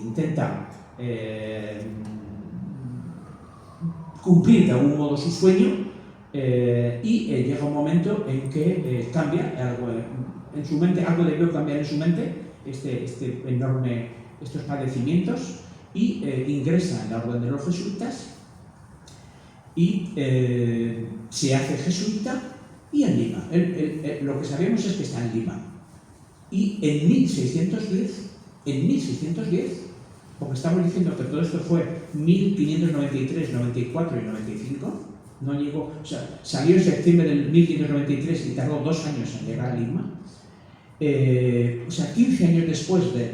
intenta cumplir de algún modo su sueño, y llega un momento en que cambia algo en su mente, algo debió cambiar en su mente, estos padecimientos, y ingresa en la orden de los jesuitas, y se hace jesuita y en Lima. Lo que sabemos es que está en Lima. Y en 1610, porque estamos diciendo que todo esto fue 1593, 94 y 95, no llegó, o sea, salió en septiembre del 1593 y tardó 2 años en llegar a Lima. O sea, 15 años después de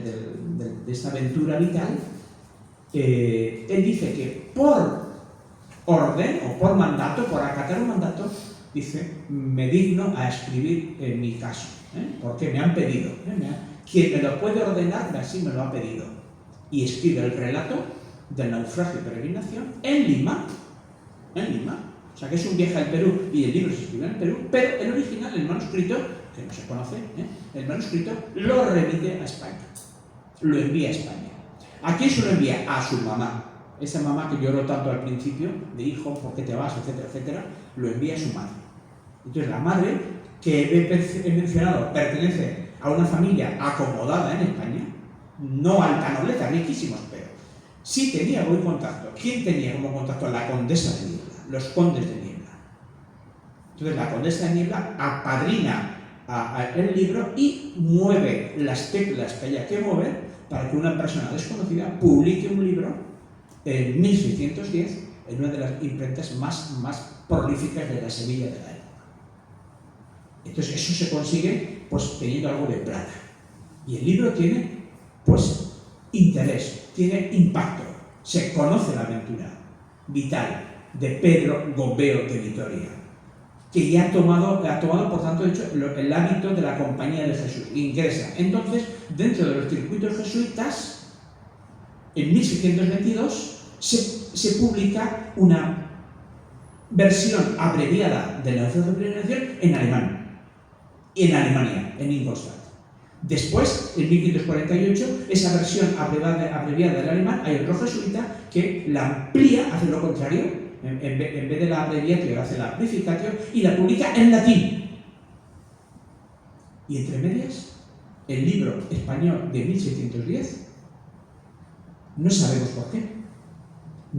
esta aventura vital, él dice que por orden o por mandato, por acatar un mandato, dice, me digno a escribir en mi caso, porque me han pedido. Quien me lo puede ordenar, así me lo ha pedido. Y escribe el relato del naufragio y peregrinación en Lima. O sea, que es un viaje al Perú y el libro se escribe en el Perú, pero el original, el manuscrito, que no se conoce, el manuscrito lo remite a España. Lo envía a España. ¿A quién se lo envía? A su mamá. Esa mamá que lloró tanto al principio, de hijo, ¿por qué te vas?, etcétera, etcétera, lo envía a su madre. Entonces la madre, que he mencionado, pertenece a una familia acomodada en España, no alta nobleza, riquísimos, pero sí tenía buen contacto. ¿Quién tenía como contacto? La condesa de Niebla, los condes de Niebla. Entonces la condesa de Niebla apadrina el libro y mueve las teclas que haya que mover para que una persona desconocida publique un libro en 1610 en una de las imprentas más prolíficas de la Sevilla de la época. Entonces eso se consigue pues teniendo algo de plata. Y el libro tiene pues interés, tiene impacto. Se conoce la aventura vital de Pedro Gombeo de Vitoria, que ya ha tomado por tanto de hecho, el hábito de la Compañía de Jesús. Ingresa entonces dentro de los circuitos jesuitas. En 1622 se publica una versión abreviada de la naufragio de peregrinación en alemán, en Alemania, en Ingolstadt. Después, en 1548, esa versión abreviada del alemán, hay otro jesuita que la amplía, hace lo contrario, en vez de la abreviatio hace la amplificatio y la publica en latín. Y entre medias, el libro español de 1610, no sabemos por qué,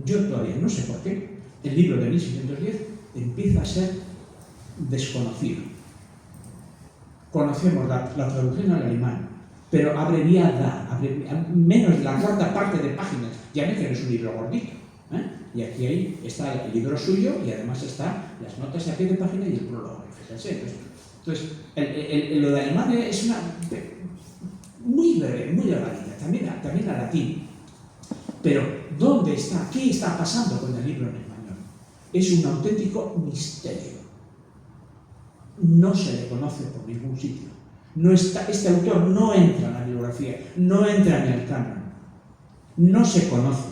yo todavía no sé por qué, el libro de 1610 empieza a ser desconocido. Conocemos la traducción al alemán, pero abreviada, menos de la cuarta parte de páginas. Ya ven que no es un libro gordito. Y aquí está el libro suyo y además están las notas a pie de página y el prólogo. Fíjense. Entonces, lo de alemán es una muy breve, muy delgadita, también a latín. Pero, ¿dónde está? ¿Qué está pasando con el libro en español? Es un auténtico misterio. No se le conoce por ningún sitio. Este autor no entra en la bibliografía, no entra en el canon. No se conoce.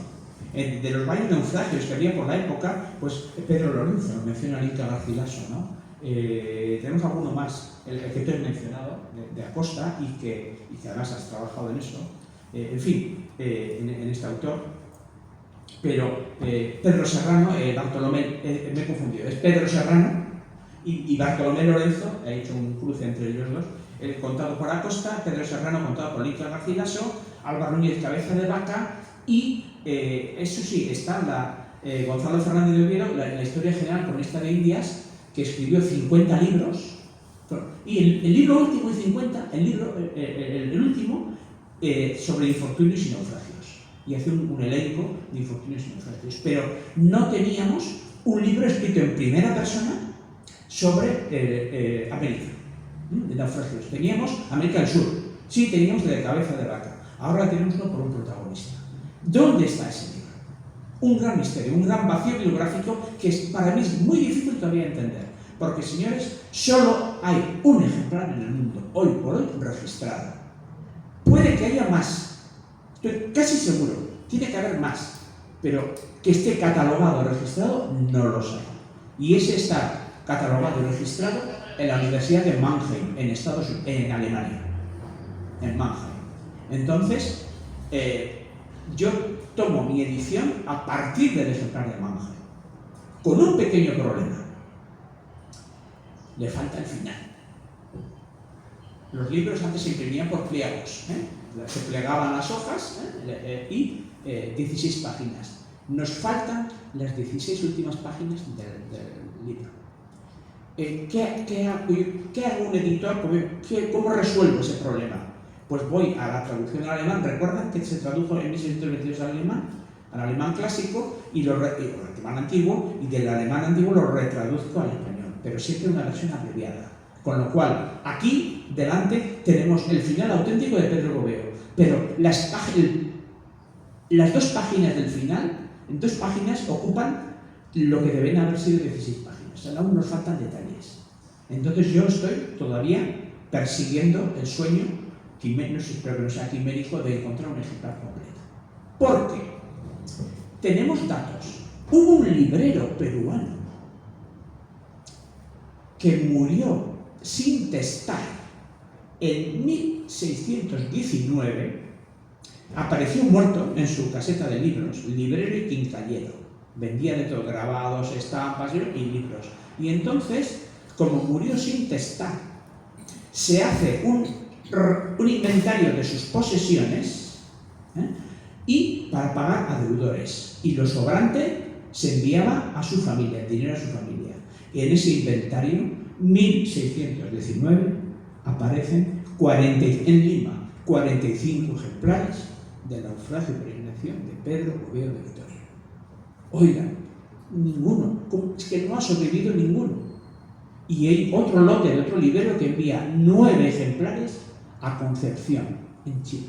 De los varios naufragios que había por la época, pues Pedro Lorenzo, lo menciona Inca Garcilaso, ¿no? Tenemos alguno más, el que te he mencionado, de Acosta, y que además has trabajado en eso. En fin, en este autor. Pero Pedro Serrano, Bartolomé, me he confundido, es Pedro Serrano y Bartolomé Lorenzo, he hecho un cruce entre ellos dos, contado por Acosta, Pedro Serrano contado por Inca Garcilaso, Álvaro Núñez Cabeza de Vaca y, eso sí, está Gonzalo Fernández de Oviedo, la historia general cronista de Indias, que escribió 50 libros, y el libro último y 50, el último, sobre infortunios y naufragios, y hace un elenco de infortunios y naufragios. Pero no teníamos un libro escrito en primera persona sobre América, de naufragios. Teníamos América del Sur, sí, teníamos de Cabeza de Vaca, ahora tenemos uno por un protagonista. ¿Dónde está ese libro? Un gran misterio, un gran vacío bibliográfico que para mí es muy difícil todavía entender. Porque, señores, solo hay un ejemplar en el mundo, hoy por hoy, registrado. Puede que haya más, estoy casi seguro, tiene que haber más, pero que esté catalogado o registrado, no lo sé. Y ese está catalogado y registrado en la Universidad de Mannheim, en Alemania, en Mannheim. Entonces, yo tomo mi edición a partir del ejemplar de Mannheim, con un pequeño problema. Le falta el final. Los libros antes se imprimían por pliegos, se plegaban las hojas y 16 páginas. Nos faltan las 16 últimas páginas del libro. ¿Qué hago un editor? ¿Cómo resuelvo ese problema? Pues voy a la traducción al alemán. ¿Recuerdan que se tradujo en 1622 al alemán clásico y al alemán antiguo, y del alemán antiguo lo retraduzco al español, pero siempre una versión abreviada? Con lo cual, aquí delante tenemos el final auténtico de Pedro Gobeo, pero las 2 páginas del final, en 2 páginas ocupan lo que deben haber sido 16 páginas. O sea, aún nos faltan detalles. Entonces yo estoy todavía persiguiendo el sueño, espero que no sea quimérico, de encontrar un ejemplar completo. Porque tenemos datos. Hubo un librero peruano que murió sin testar en 1619, apareció muerto en su caseta de libros, librero y quincallero. Vendía de todo, grabados, estampas y libros. Y entonces, como murió sin testar, se hace un inventario de sus posesiones, y para pagar a deudores. Y lo sobrante se enviaba a su familia, el dinero a su familia. Y en ese inventario, 1619, aparecen en Lima 45 ejemplares del naufragio y peregrinación de Pedro Gobeo de Vitoria. Oigan, ninguno, es que no ha sobrevivido ninguno. Y hay otro lote de otro librero que envía 9 ejemplares a Concepción, en Chile.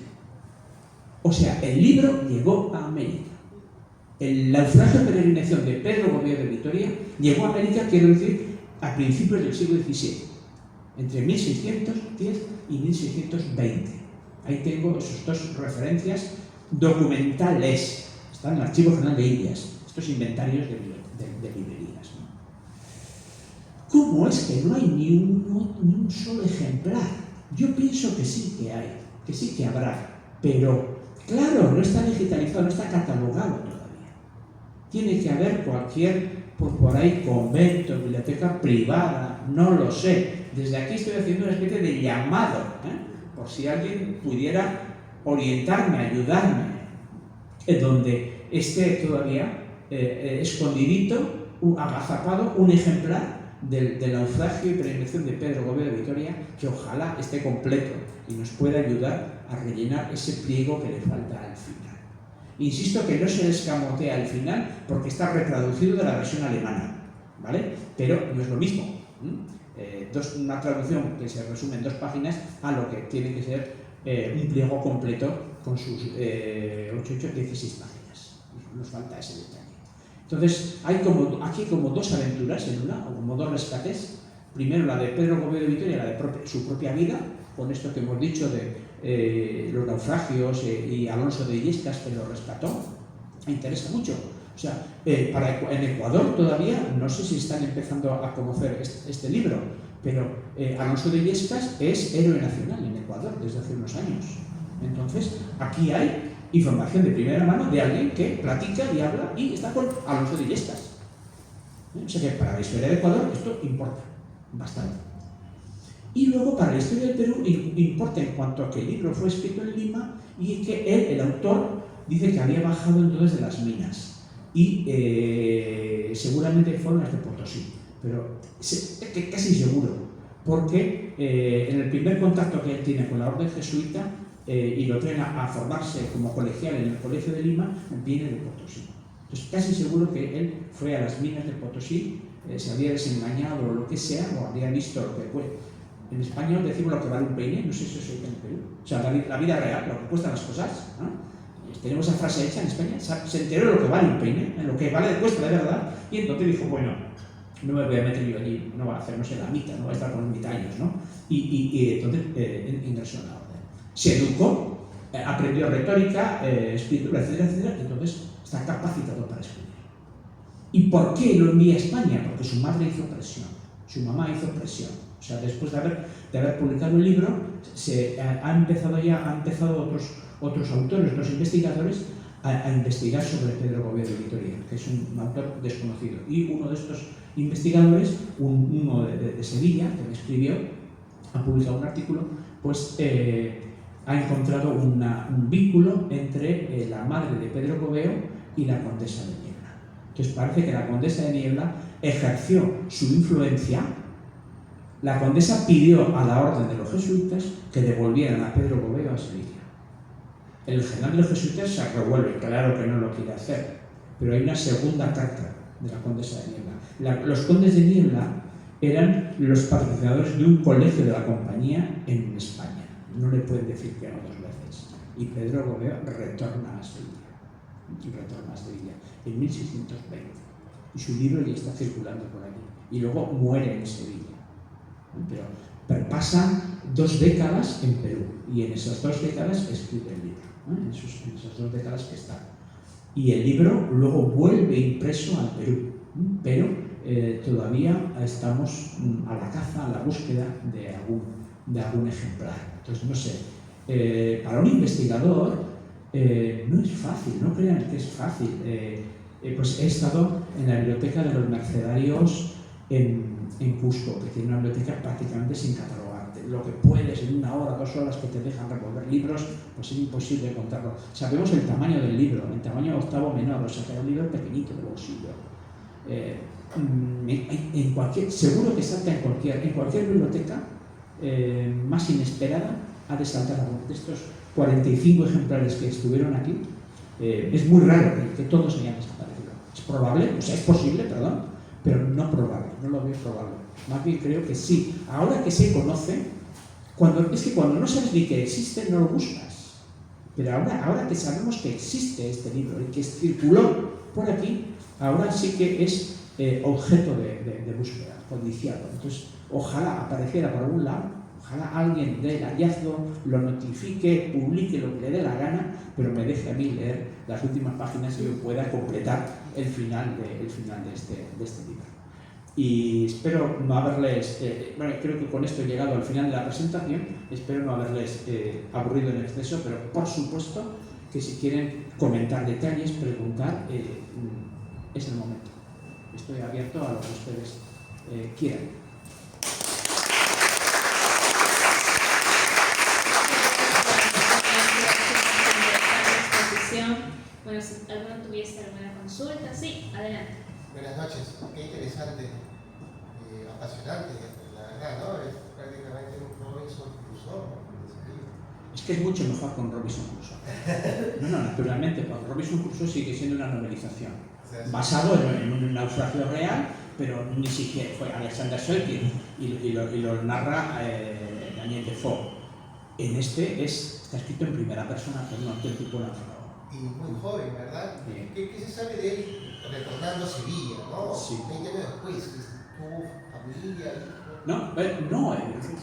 O sea, el libro llegó a América. El naufragio y peregrinación de Pedro Gobeo de Vitoria llegó a América, quiero decir, a principios del siglo XVII, entre 1610 y 1620. Ahí tengo esas 2 referencias documentales. Están en el Archivo General de Indias, estos inventarios de librerías, ¿no? ¿Cómo es que no hay ni un solo ejemplar? Yo pienso que sí que hay, que sí que habrá, pero claro, no está digitalizado, no está catalogado todavía. Tiene que haber cualquier, por ahí, convento, biblioteca privada, no lo sé. Desde aquí estoy haciendo una especie de llamado, por si alguien pudiera orientarme, ayudarme, en donde esté todavía escondidito, agazapado, un ejemplar del naufragio y peregrinación de Pedro Gobeo de Vitoria, que ojalá esté completo y nos pueda ayudar a rellenar ese pliego que le falta al final. Insisto que no se escamotea al final porque está retraducido de la versión alemana, ¿vale? Pero no es lo mismo. Una traducción que se resume en 2 páginas a lo que tiene que ser un pliego completo con sus 16 páginas. Nos falta ese detalle. Entonces, hay aquí como 2 aventuras en una, o como 2 rescates. Primero la de Pedro Gobeo de Vitoria, la de su propia vida, con esto que hemos dicho de los naufragios y Alonso de Illescas, que lo rescató. Me interesa mucho. O sea, en Ecuador todavía, no sé si están empezando a conocer este libro, pero Alonso de Illescas es héroe nacional en Ecuador desde hace unos años. Entonces, aquí hay información de primera mano de alguien que platica y habla y está con Alonso de Illescas. O sea que para la historia de Ecuador esto importa bastante. Y luego para la historia del Perú importa en cuanto a que el libro fue escrito en Lima y que él, el autor, dice que había bajado entonces de las minas. Y seguramente fueron las de Potosí, pero casi seguro, porque en el primer contacto que él tiene con la orden jesuita y lo traen a formarse como colegial en el Colegio de Lima, viene de Potosí. Entonces casi seguro que él fue a las minas de Potosí, se había desengañado o lo que sea, o había visto lo que fue. En español decimos lo que vale un peine, no sé si eso se dice en Perú. O sea, la vida real, lo que cuestan las cosas, ¿no? Tenemos esa frase hecha en España, se enteró de lo que vale un peine, en lo que vale cuesta de verdad, y entonces dijo, bueno, no me voy a meter yo allí, no va a hacer, no sé, la mitad, no va a estar con mitad años, ¿no? Y entonces ingresó en la orden. Se educó, aprendió retórica, escritura, etcétera, etcétera, y entonces está capacitado para escribir. ¿Y por qué lo envía a España? Porque su madre hizo presión, su mamá hizo presión. O sea, después de haber publicado el libro, han empezado otros autores, otros investigadores, a investigar sobre Pedro Gobeo de Vitoria, que es un autor desconocido. Y uno de estos investigadores, uno de Sevilla, que me escribió, ha publicado un artículo, pues ha encontrado un vínculo entre la madre de Pedro Coveo y la condesa de Niebla. Entonces parece que la condesa de Niebla ejerció su influencia. La condesa pidió a la orden de los jesuitas que devolvieran a Pedro Coveo a Sevilla. El general de los jesuitas se revuelve, claro que no lo quiere hacer, pero hay una segunda carta de la condesa de Niebla. Los condes de Niebla eran los patrocinadores de un colegio de la compañía en España. No le pueden decir que no dos veces. Y Pedro Coveo retorna a Sevilla. En 1620. Y su libro ya está circulando por allí. Y luego muere en Sevilla. Pero pasan 2 décadas en Perú. Y en esas 2 décadas escribe el libro. En esas 2 décadas que está. Y el libro luego vuelve impreso al Perú. Pero todavía estamos a la caza, a la búsqueda de algún ejemplar. Entonces, no sé, para un investigador no es fácil, no crean que es fácil. Pues he estado en la biblioteca de los Mercedarios en Cusco, que tiene una biblioteca prácticamente sin catalogarte. Lo que puedes en 1 hora, 2 horas que te dejan revolver libros, pues es imposible contarlo. Sabemos el tamaño del libro, el tamaño octavo menor, o sea que era un libro pequeñito de bolsillo. Seguro que salta en cualquier biblioteca más inesperada, ha de saltar alguno de estos 45 ejemplares que estuvieron aquí. Es muy raro que todos hayan desaparecido. Es probable, o sea, es posible, perdón, pero no probable, no lo veo probable. Más bien creo que sí. Ahora que se conoce, cuando no sabes ni que existe, no lo buscas. Pero ahora que sabemos que existe este libro y que circuló por aquí, ahora sí que es objeto de búsqueda, codiciado. Entonces, ojalá apareciera por algún lado, ojalá alguien dé el hallazgo, lo notifique, publique lo que le dé la gana, pero me deje a mí leer las últimas páginas y yo pueda completar el final de este libro. Y espero no haberles, creo que con esto he llegado al final de la presentación, espero no haberles aburrido en exceso, pero por supuesto que si quieren comentar detalles, preguntar, es el momento. Estoy abierto a lo que ustedes quieran. Bueno, si alguno tuviese alguna consulta, sí, adelante. Buenas noches, qué interesante, apasionante, la verdad, ¿no? Es prácticamente un Robinson Crusoe. Es que es mucho mejor con Robinson Crusoe. No, naturalmente, porque Robinson Crusoe sigue siendo una novelización, basado en un naufragio real, pero ni siquiera fue Alexander Selkirk y lo narra Daniel Defoe. En este está escrito en primera persona por un auténtico naufragio. Y muy joven, ¿verdad? Sí. ¿Qué se sabe de él retornando a Sevilla, ¿no? Sí. 20 años después, tuvo familia. No,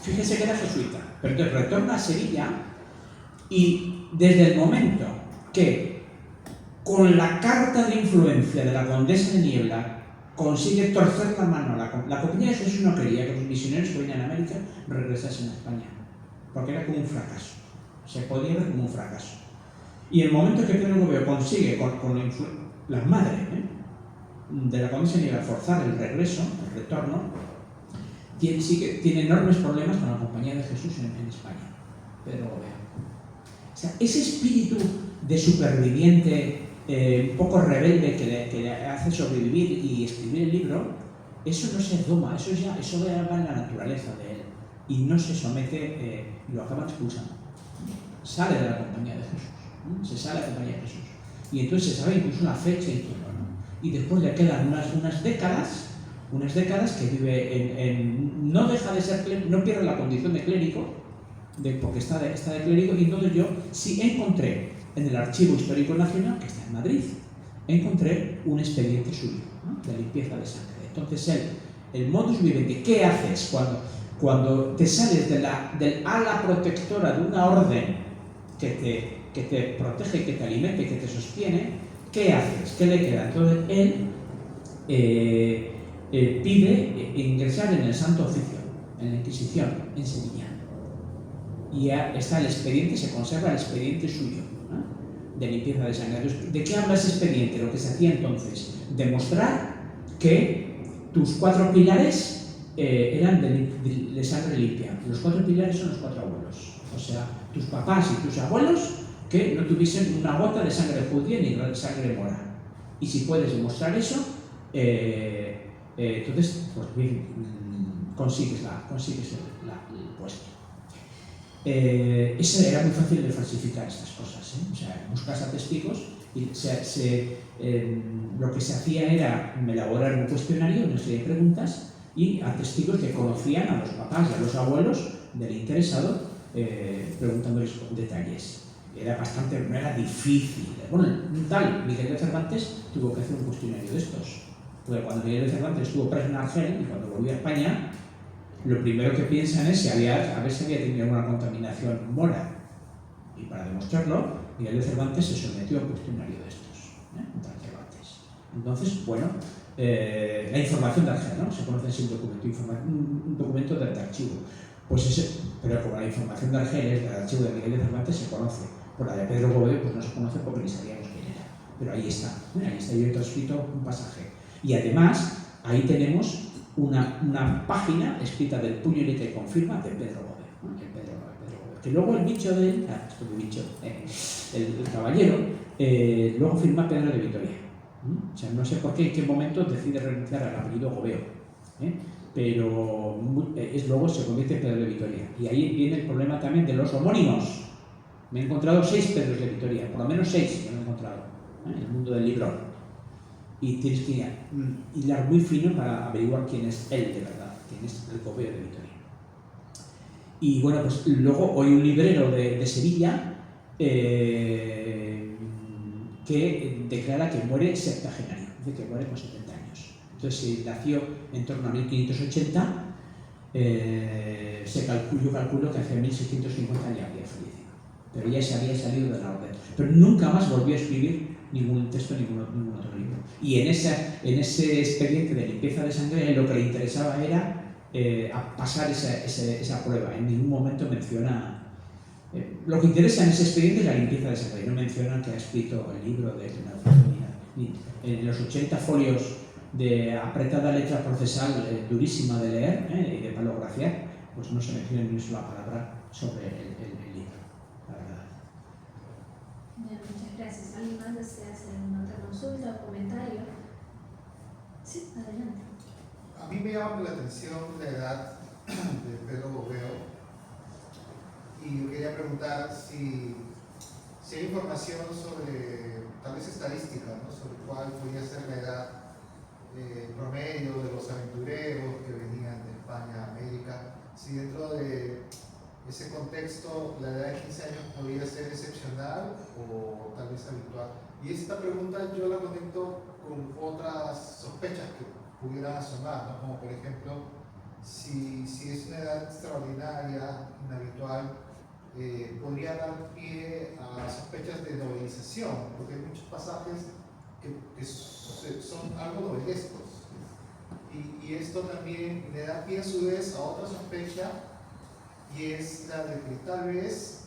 fíjese que era jesuita, pero entonces retorna a Sevilla y desde el momento que con la carta de influencia de la condesa de Niebla consigue torcer la mano a la Compañía de Jesús, no quería que los misioneros que venían a América regresasen a España, porque era como un fracaso, se podía ver como un fracaso. Y el momento que Pedro Coveo consigue con la madre de la condesa de Niebla forzar el regreso, el retorno, tiene enormes problemas con la Compañía de Jesús en España. Pedro Coveo. O sea, ese espíritu de superviviente, un poco rebelde que le hace sobrevivir y escribir el libro, eso no se doma, eso va en la naturaleza de él. Y no se somete, lo acaban expulsando. Sale de la Compañía de Jesús. Se sale de la Compañía de Jesús. Y entonces se sabe incluso la fecha y todo, ¿no? Y después le quedan unas décadas que vive no deja de ser clérigo, no pierde la condición de clérigo, porque está de clérigo, y entonces yo sí encontré en el Archivo Histórico Nacional, que está en Madrid, encontré un expediente suyo, ¿no? De limpieza de sangre. Entonces el modus vivendi, ¿qué haces cuando te sales del ala protectora de una orden que te protege, que te alimenta y que te sostiene? ¿Qué haces? ¿Qué le queda? Entonces él pide ingresar en el Santo Oficio, en la Inquisición, en Sevilla. Y ya está el expediente, se conserva el expediente suyo, ¿no? De limpieza de sangre. Entonces, ¿de qué habla ese expediente? Lo que se hacía entonces, demostrar que tus 4 pilares eran de sangre limpia. Los 4 pilares son los 4 abuelos. o sea, tus papás y tus abuelos que no tuviesen una gota de sangre judía ni de sangre mora. Y si puedes demostrar eso, entonces pues bien, consigues el puesto. Eso era muy fácil de falsificar estas cosas, ¿eh? O sea, buscas a testigos y lo que se hacía era elaborar un cuestionario, una serie de preguntas, y a testigos que conocían a los papás y a los abuelos del interesado, preguntándoles con detalles. Era bastante, no era difícil. Bueno, tal Miguel de Cervantes tuvo que hacer un cuestionario de estos. Porque cuando Miguel de Cervantes estuvo preso en Argel y cuando volvió a España, lo primero que piensan es a ver si había tenido alguna contaminación mora. Y para demostrarlo, Miguel de Cervantes se sometió a un cuestionario de estos, contra Cervantes. Entonces, bueno, la información de Argel, ¿no? Se conoce así un documento de archivo. Pues ese, pero como la información de Argel es del archivo de Miguel de Cervantes, se conoce. Por la de Pedro Gobeo, pues no se conoce porque ni sabíamos quién era. Pero ahí está yo he transcrito un pasaje. Y además, ahí tenemos una página escrita del puño y letra y confirma de Pedro Gobeo, ¿no? Pedro Gobeo. Que luego el bicho de él, el caballero, luego firma Pedro de Vitoria. O sea, no sé por qué, en qué momento decide renunciar al apellido Gobeo. Pero luego se convierte en Pedro de Vitoria. Y ahí viene el problema también de los homónimos. Me he encontrado 6 Pedros de Vitoria, por lo menos 6 me he encontrado en el mundo del librón. Y tienes que hilar muy fino para averiguar quién es él de verdad, quién es el Gobeo de Vitoria. Y bueno, pues luego hoy un librero de Sevilla que declara que muere septuagenario, dice que muere con 70 años. Entonces nació en torno a 1580, yo calculo que hace 1650 ya había fallecido, pero ya se había salido de la orden. Pero nunca más volvió a escribir ningún texto, ningún otro libro. Y en ese expediente de limpieza de sangre lo que le interesaba era pasar esa prueba. En ningún momento menciona... lo que interesa en ese expediente es la limpieza de sangre. No menciona que ha escrito el libro de en los 80 folios de apretada letra procesal durísima de leer y de palografiar, pues no se menciona ni una sola palabra sobre el libro, la verdad. Bien, muchas gracias. ¿Alguien más desea hacer una otra consulta o comentario? Sí, adelante. A mí me llama la atención la edad de Pedro Gobeo y yo quería preguntar si hay información sobre, tal vez estadística, ¿no? Sobre cuál podría ser la edad promedio de los aventureros que venían de España a América, si dentro de ese contexto la edad de 15 años podría ser excepcional o tal vez habitual. Y esta pregunta yo la conecto con otras sospechas que pudieran asomar, ¿no? Como por ejemplo, si es una edad extraordinaria, inhabitual, podría dar pie a sospechas de novelización, porque hay muchos pasajes que son algo novelescos. Y esto también le da pie a su vez a otra sospecha, y es la de que tal vez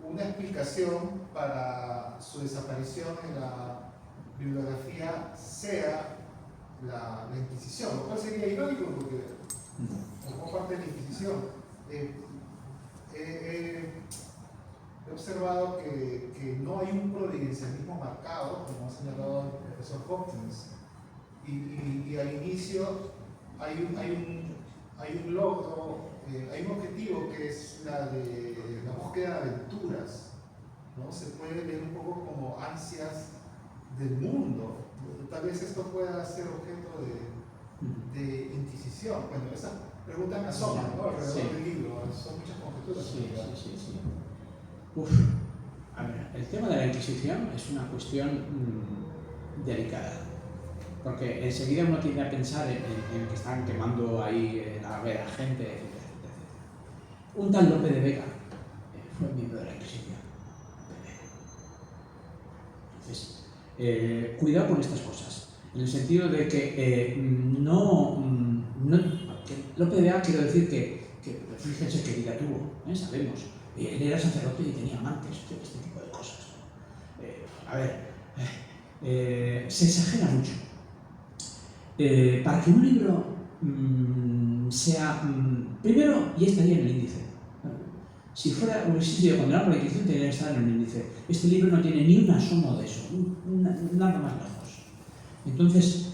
una explicación para su desaparición en la bibliografía sea la Inquisición, lo cual sería irónico porque formó parte de la Inquisición. He observado que no hay un providencialismo marcado, como ha señalado el profesor Hopkins, y al inicio hay un logro, hay un objetivo que es la de la búsqueda de aventuras, ¿no? Se puede ver un poco como ansias del mundo. Tal vez esto pueda ser objeto de inquisición. Bueno, esa pregunta me asoma, ¿no? Alrededor del libro, son muchas conjeturas. Sí. A ver, el tema de la Inquisición es una cuestión delicada, porque enseguida uno tiende a pensar en que están quemando ahí a la gente, etcétera. Un tal Lope de Vega fue miembro de la Inquisición. Entonces, cuidado con estas cosas, en el sentido de que Lope de Vega, quiero decir que fíjense qué vida tuvo, sabemos. Él era sacerdote y tenía amantes, este tipo de cosas. Se exagera mucho. Para que un libro sea... primero, y estaría en el índice. Si hubiese sido condenado por la Inquisición, tendría que estar en el índice. Este libro no tiene ni un asomo de eso, nada más lejos. Entonces,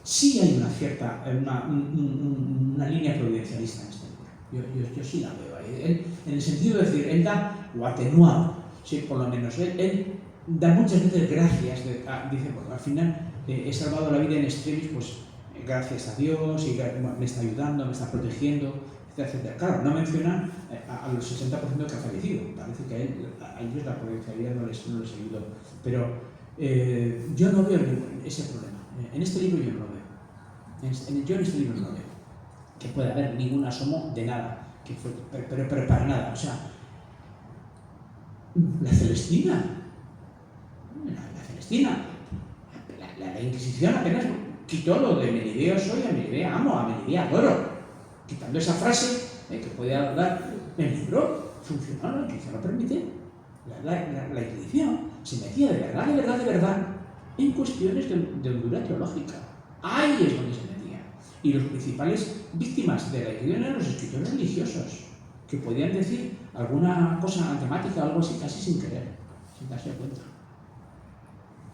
sí hay una cierta, una línea providencialista en este libro. Yo sí la veo ahí. En el sentido de decir, él da, o atenuado, sí, por lo menos, él da muchas veces gracias. Dice, bueno, al final he salvado la vida en extremis, pues gracias a Dios, y me está ayudando, me está protegiendo, etcétera. Claro, no menciona a los 60% que ha fallecido. Parece que a ellos la providencialidad no les ayudó. Pero yo no veo ese problema. En este libro yo no lo veo. Yo en este libro no lo veo. Que pueda haber ningún asomo de nada. Pero para nada. O sea, la Celestina. La Inquisición apenas quitó lo de Melibea soy, a Melibea amo, a Melibea adoro. Quitando esa frase que puede dar el libro, funcionó, la Inquisición lo permite. La Inquisición se metía de verdad en cuestiones de hondura teológica. Ahí es donde se metía. Y los principales víctimas de la Inquisición eran los escritores religiosos, que podían decir alguna cosa antemática o algo así casi sin querer, sin darse cuenta.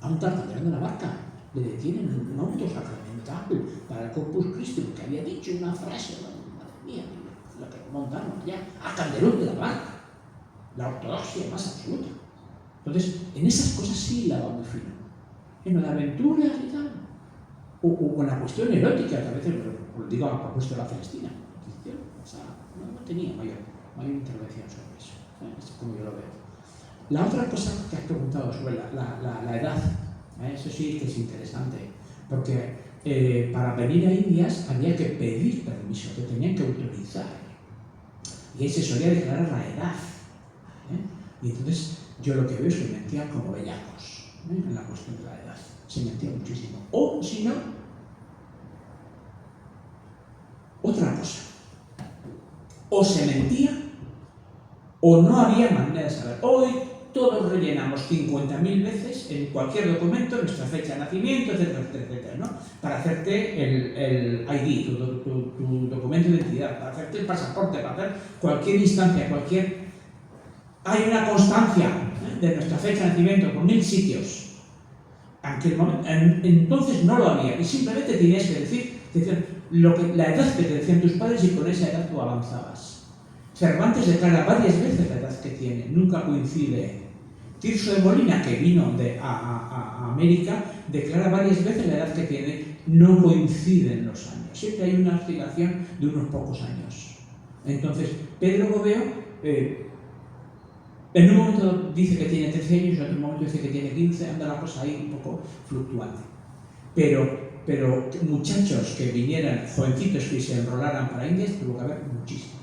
A un tartamudeo de la barca le detienen en un auto sacramental para el Corpus Christi, porque había dicho una frase, madre mía, la que montaron allá, a Calderón de la barca, la ortodoxia más absoluta. Entonces, en esas cosas sí la va muy fino. En lo de aventuras y tal, o con la cuestión erótica, que a veces lo digo a propósito de la Celestina, o sea, no tenía mayor intervención sobre eso, es como yo lo veo. La otra cosa que has preguntado sobre la edad, eso sí que es interesante, porque para venir a Indias había que pedir permiso, te tenían que autorizar, y ahí se solía declarar la edad. Y entonces yo lo que veo es que mentían como bellacos en la cuestión de la edad, se mentía muchísimo. O si no, otra cosa, o se mentía o no había manera de saber. Hoy todos rellenamos 50.000 veces en cualquier documento nuestra fecha de nacimiento, etcétera, etcétera, ¿no? Para hacerte el ID, tu documento de identidad, para hacerte el pasaporte, para hacer cualquier instancia, hay una constancia de nuestra fecha de nacimiento por 1000 sitios. Entonces no lo había, y simplemente tenías que decir la edad que te decían tus padres, y con esa edad tú avanzabas. Cervantes declara varias veces la edad que tiene, nunca coincide. Tirso de Molina, que vino a América, declara varias veces la edad que tiene, no coinciden los años. Siempre hay una oscilación de unos pocos años. Entonces, Pedro Gobeo, en un momento dice que tiene 13 años, en otro momento dice que tiene 15, anda la cosa ahí un poco fluctuante. Pero muchachos que vinieran, jovencitos que se enrolaran para Indias, tuvo que haber muchísimos.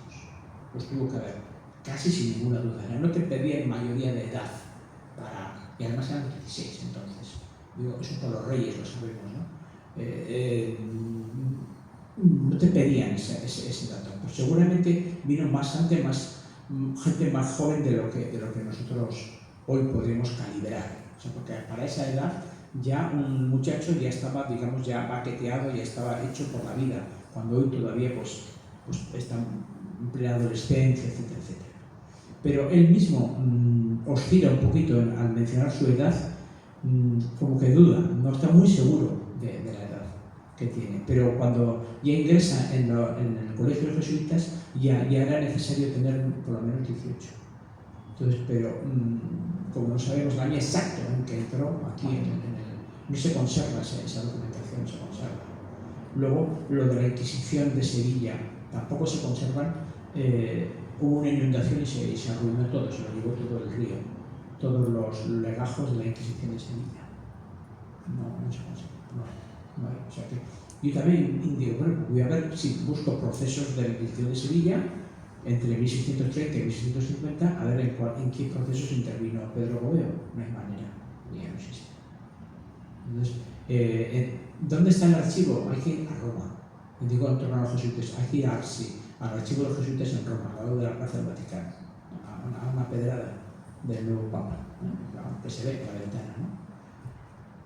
Los tuvo que haber, casi sin ninguna duda. No te pedían mayoría de edad, y además eran 16 entonces. Digo, eso por los reyes lo sabemos, ¿no? No te pedían ese dato. Pues seguramente vino gente más joven de lo que nosotros hoy podemos calibrar. O sea, porque para esa edad ya un muchacho ya estaba, digamos, ya baqueteado, ya estaba hecho por la vida, cuando hoy todavía pues está en plena adolescencia, etcétera, etcétera. Pero él mismo oscila un poquito al mencionar su edad, como que duda, no está muy seguro de la edad que tiene. Pero cuando ya ingresa en el colegio de los jesuitas, ya era necesario tener por lo menos 18. Entonces, pero como no sabemos el año exacto en que entró aquí, no se conserva esa documentación, no se conserva. Luego, lo de la Inquisición de Sevilla tampoco se conservan. Hubo una inundación y se arruinó todo, se lo llevó todo el río, todos los legajos de la Inquisición de Sevilla. No se conserva, no hay. O sea que yo también digo, bueno, voy a ver si busco procesos de la Inquisición de Sevilla entre 1630 y 1650, a ver en qué procesos intervino Pedro Gobeo. No hay manera, ya no existe. Entonces, ¿dónde está el archivo? Hay que ir a Roma. Digo en torno a los jesuitas, hay que ir al archivo de los jesuitas en Roma, al lado de la Plaza del Vaticano, a una pedrada del nuevo Papa, ¿no? Que se ve por la ventana, ¿no?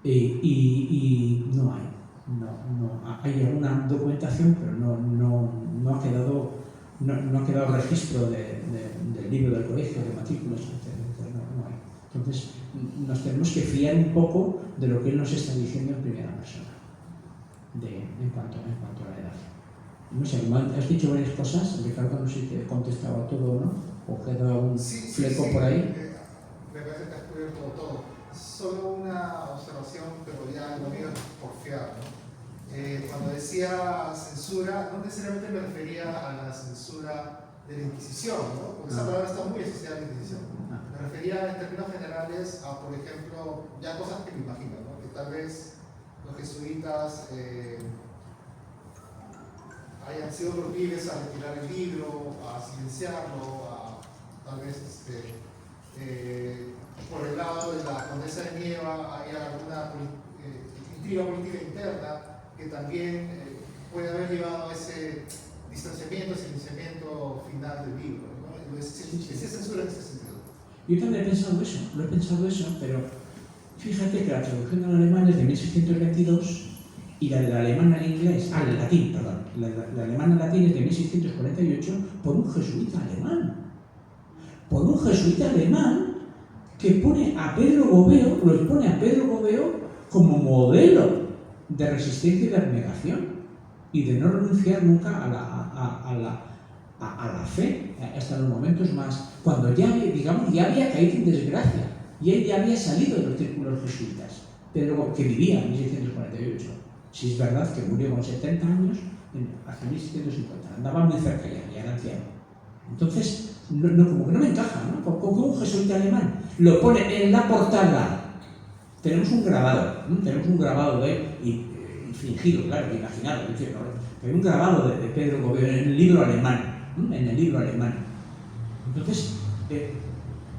Y no hay. No, hay alguna documentación, pero no ha quedado no ha quedado registro del libro del colegio, de matrículas, no hay. Entonces, nos tenemos que fiar un poco de lo que él nos está diciendo en primera persona, en cuanto a la edad. No sé, has dicho varias cosas, Ricardo, no sé si te he contestado a todo o no, o queda un fleco por ahí. Me parece que has cubierto todo. Solo una observación, pero ya lo mío es porfiar, ¿no? Cuando decía censura, no necesariamente me refería a la censura de la Inquisición, ¿no? Porque esa palabra está muy asociada a la Inquisición. Me refería en términos generales a, por ejemplo, ya cosas que me imagino, ¿no? Que tal vez los jesuitas hayan sido proclives a retirar el libro, a silenciarlo, tal vez por el lado de la condesa de Nieva haya alguna intriga política interna que también puede haber llevado a ese distanciamiento, silenciamiento final del libro, ¿no? Entonces, ¿se censura en ese sentido? Yo también he pensado eso, pero fíjate que la traducción al alemán es de 1622 y la del alemán al inglés, al latín, perdón, la alemán al latín es de 1648 por un jesuita alemán. Por un jesuita alemán que pone a Pedro Gobeo como modelo de resistencia y de abnegación y de no renunciar nunca a la fe hasta los momentos más, cuando ya había caído en desgracia y él ya había salido de los círculos jesuitas, pero que vivía en 1648. Si es verdad que murió con 70 años hacia 1650, andaba muy cerca ya era anciano. Entonces, como que no me encaja, ¿no? Como que un jesuita alemán lo pone en la portada. Tenemos un grabado de él, y fingido, claro, imaginado, hay un grabado de Pedro Gobeo en el libro alemán, Entonces,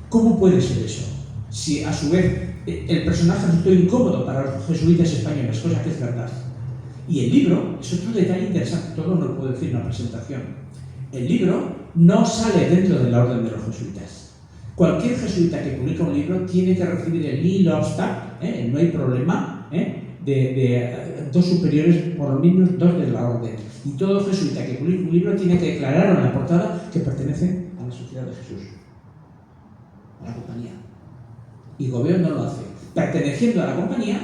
¿cómo puede ser eso? Si a su vez el personaje resultó incómodo para los jesuitas españoles, cosa que es verdad. Y el libro es otro detalle interesante, todo no lo puedo decir en una presentación. El libro no sale dentro de la orden de los jesuitas. Cualquier jesuita que publica un libro tiene que recibir el nihil obstat, no hay problema, de dos superiores, por lo menos dos de la orden. Y todo jesuita que publica un libro tiene que declarar en la portada que pertenece a la Sociedad de Jesús, a la compañía. Y Gobeo no lo hace. Perteneciendo a la compañía,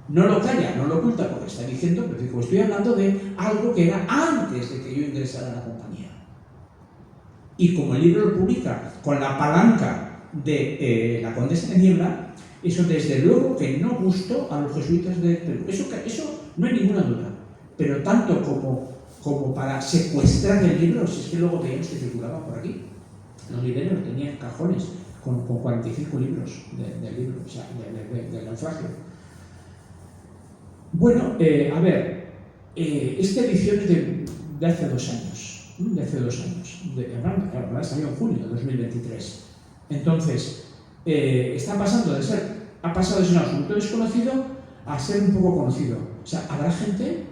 no lo calla, no lo oculta, porque está diciendo, pero estoy hablando de algo que era antes de que yo ingresara a la compañía. Y como el libro lo publica con la palanca de la condesa de Niebla, eso desde luego que no gustó a los jesuitas de Perú. Eso no hay ninguna duda. Pero tanto como para secuestrar el libro, si es que luego veíamos que circulaba por aquí. Los libreros tenían cajones con 45 libros del libro, o sea, del naufragio. Bueno, a ver, esta edición es de hace 2 años. Ahora salió en junio de 2023. Entonces, ha pasado de ser un absoluto desconocido a ser un poco conocido. O sea, habrá gente,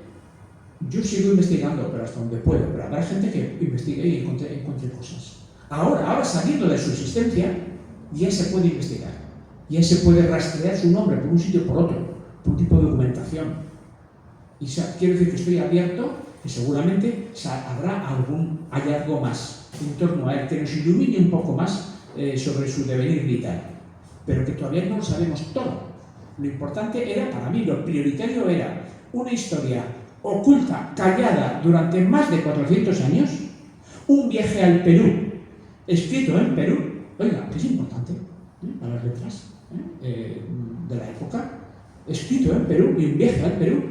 yo sigo investigando, pero hasta donde puedo, pero habrá gente que investigue y encuentre cosas. Ahora sabiendo de su existencia, ya se puede investigar, ya se puede rastrear su nombre por un sitio o por otro, por un tipo de documentación. Y quiero decir que estoy abierto, que seguramente habrá algún hallazgo más en torno a él, que nos ilumine un poco más sobre su devenir vital, pero que todavía no lo sabemos todo. Lo importante era, para mí, lo prioritario era una historia oculta, callada durante más de 400 años, un viaje al Perú, escrito en Perú, oiga, que es importante para las letras de la época, escrito en Perú, y un viaje al Perú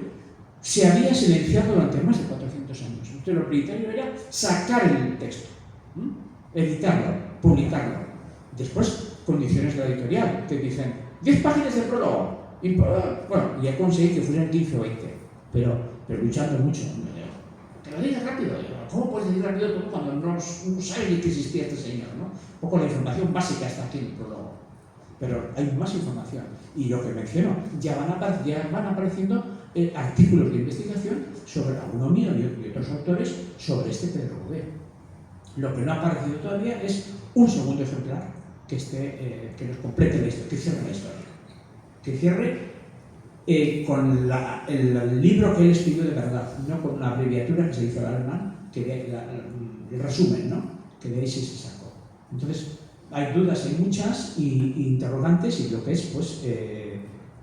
se había silenciado durante más de 400 años. Entonces lo prioritario era sacar el texto, editarlo, publicarlo. Después, condiciones de la editorial, que dicen 10 páginas de prólogo. Bueno, ya conseguí que fueran 15 o 20, pero luchando mucho. Que lo digas rápido. ¿Cómo puedes decir rápido todo cuando no sabes ni que existía este señor, ¿no? Un poco la información básica está aquí en el prólogo. Pero hay más información. Y lo que menciono, ya van apareciendo artículos de investigación sobre alguno mío y otros autores sobre este Pedro Gobeo. Lo que no ha aparecido todavía es un segundo ejemplar que nos complete la historia, que cierre la historia. Que cierre con el libro que él escribió de verdad, no con una abreviatura que se hizo al alemán, que el resumen, ¿no? Que de ahí sí se sacó. Entonces, hay dudas, hay muchas y interrogantes, y lo que es, pues,